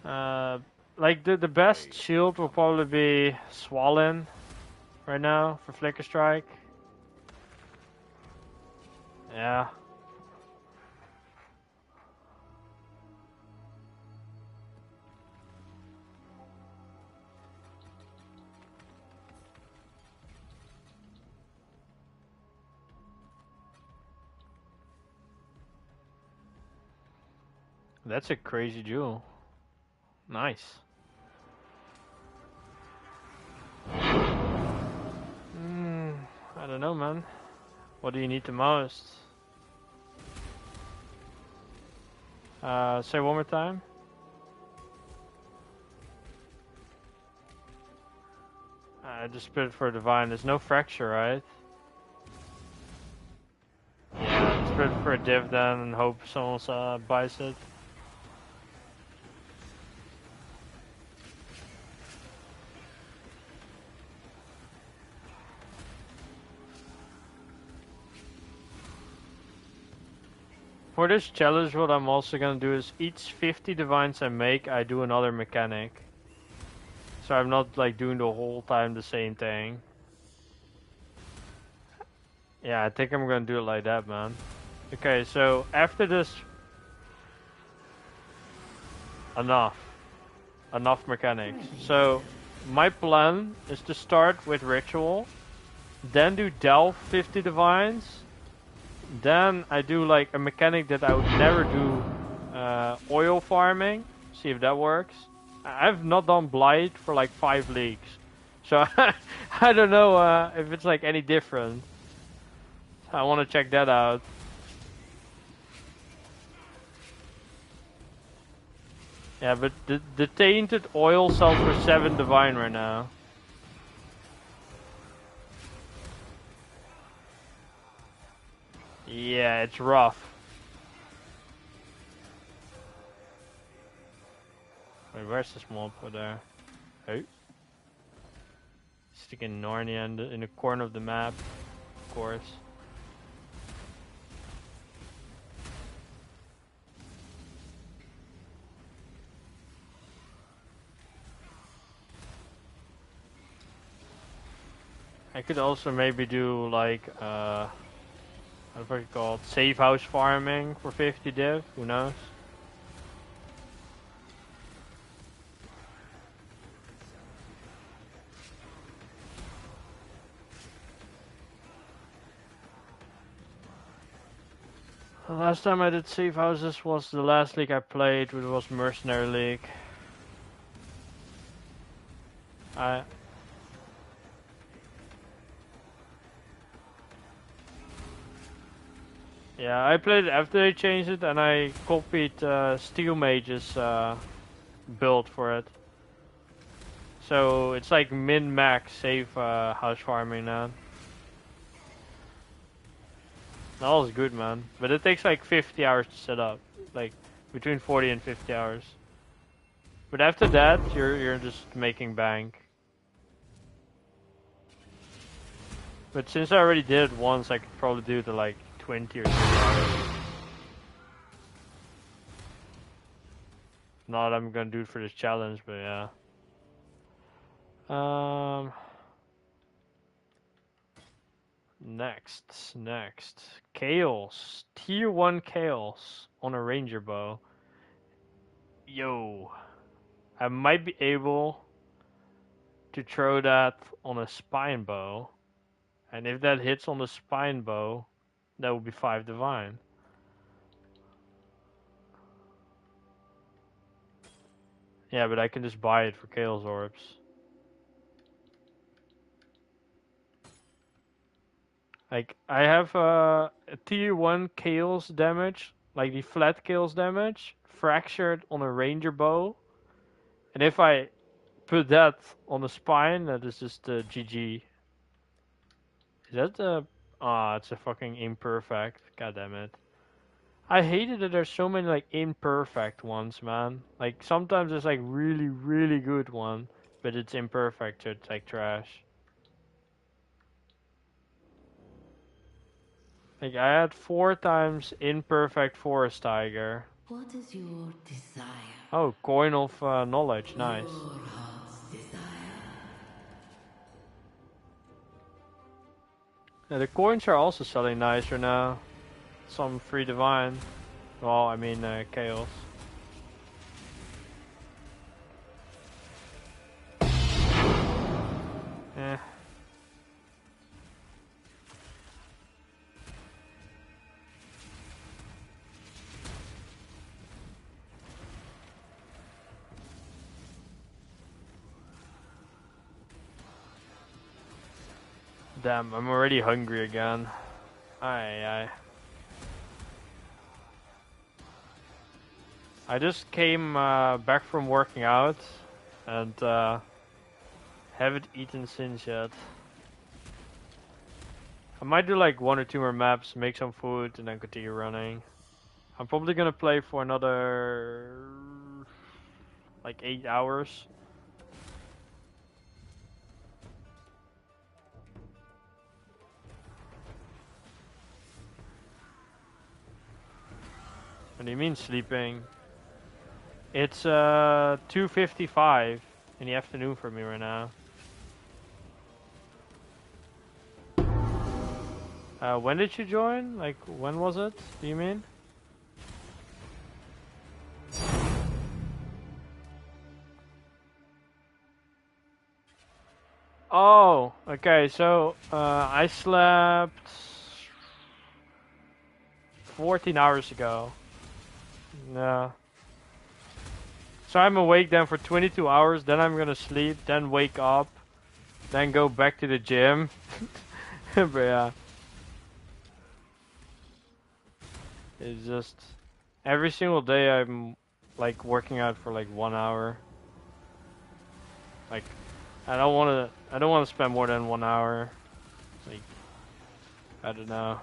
Like the best shield will probably be Swollen right now for Flicker Strike. Yeah. That's a crazy jewel. Nice. I don't know, man. What do you need the most? Say one more time. Just Spirit for Divine. There's no fracture, right? Yeah, Spirit for a div then and hope someone buys it. For this challenge, what I'm also gonna do is each 50 divines I make, I do another mechanic. So I'm not like doing the whole time the same thing. Yeah, I think I'm gonna do it like that, man. Okay, so after this... Enough mechanics. So my plan is to start with Ritual, then do Delve 50 divines, then I do like a mechanic that I would never do, oil farming, see if that works. I've not done Blight for like 5 leagues, so I don't know if it's like any different. I want to check that out. Yeah, but the tainted oil sells for 7 divine right now. Yeah, it's rough. Wait, where's this mob over there? Oh. Sticking Narnia in the corner of the map, of course. I could also maybe do like, what's it called? Safe house farming for 50 div, who knows? The last time I did safe houses was the last league I played, which was Mercenary League. Yeah, I played it after they changed it, and I copied Steel Mage's build for it. So it's like min-max safe house farming now. That was good, man. But it takes like 50 hours to set up, like between 40 and 50 hours. But after that, you're just making bank. But since I already did it once, I could probably do it to like 20 or 30 hours. Not I'm gonna do it for this challenge, but yeah. Next. Chaos. Tier 1 Chaos on a Ranger Bow. Yo. I might be able to throw that on a Spine Bow. And if that hits on the Spine Bow, that would be 5 divine. Yeah, but I can just buy it for Chaos Orbs. Like, I have a tier 1 Chaos damage, like the flat Chaos damage, fractured on a Ranger Bow. And if I put that on the Spine, that is just a GG. Is that the... Ah, it's a fucking imperfect. God damn it. I hated that there's so many like imperfect ones, man. Like sometimes it's like really, really good one, but it's imperfect, so it's like trash. Like I had 4 times imperfect Forest Tiger. What is your desire? Oh, coin of knowledge, nice. Your heart's desire. Yeah, the coins are also selling nicer now. Some free divine. Well, I mean chaos. Eh. Damn, I'm already hungry again. Aye, aye. I just came back from working out and haven't eaten since yet. I might do like 1 or 2 more maps, make some food, and then continue running. I'm probably gonna play for another like 8 hours. What do you mean sleeping? It's 2:55 in the afternoon for me right now. When did you join? Like, when was it? Do you mean? Oh, okay. So I slept 14 hours ago. No. So I'm awake then for 22 hours. Then I'm gonna sleep. Then wake up. Then go back to the gym. But yeah. It's just every single day I'm like working out for like 1 hour. Like I don't wanna spend more than 1 hour. Like I don't know.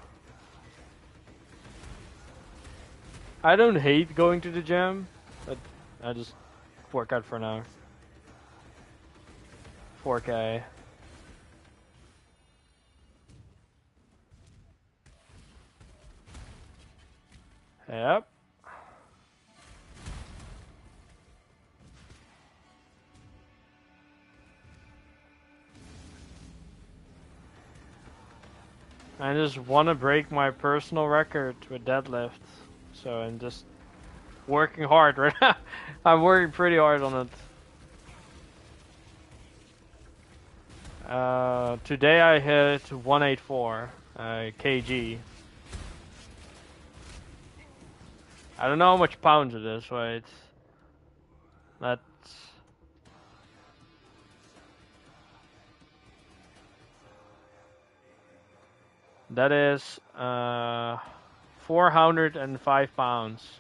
I don't hate going to the gym, but I just work out for an hour. 4K. Yep. I just want to break my personal record with deadlift. So I'm just working hard right now. I'm working pretty hard on it. Today I hit 184 kg. I don't know how much pounds it is, right? That is 405 pounds.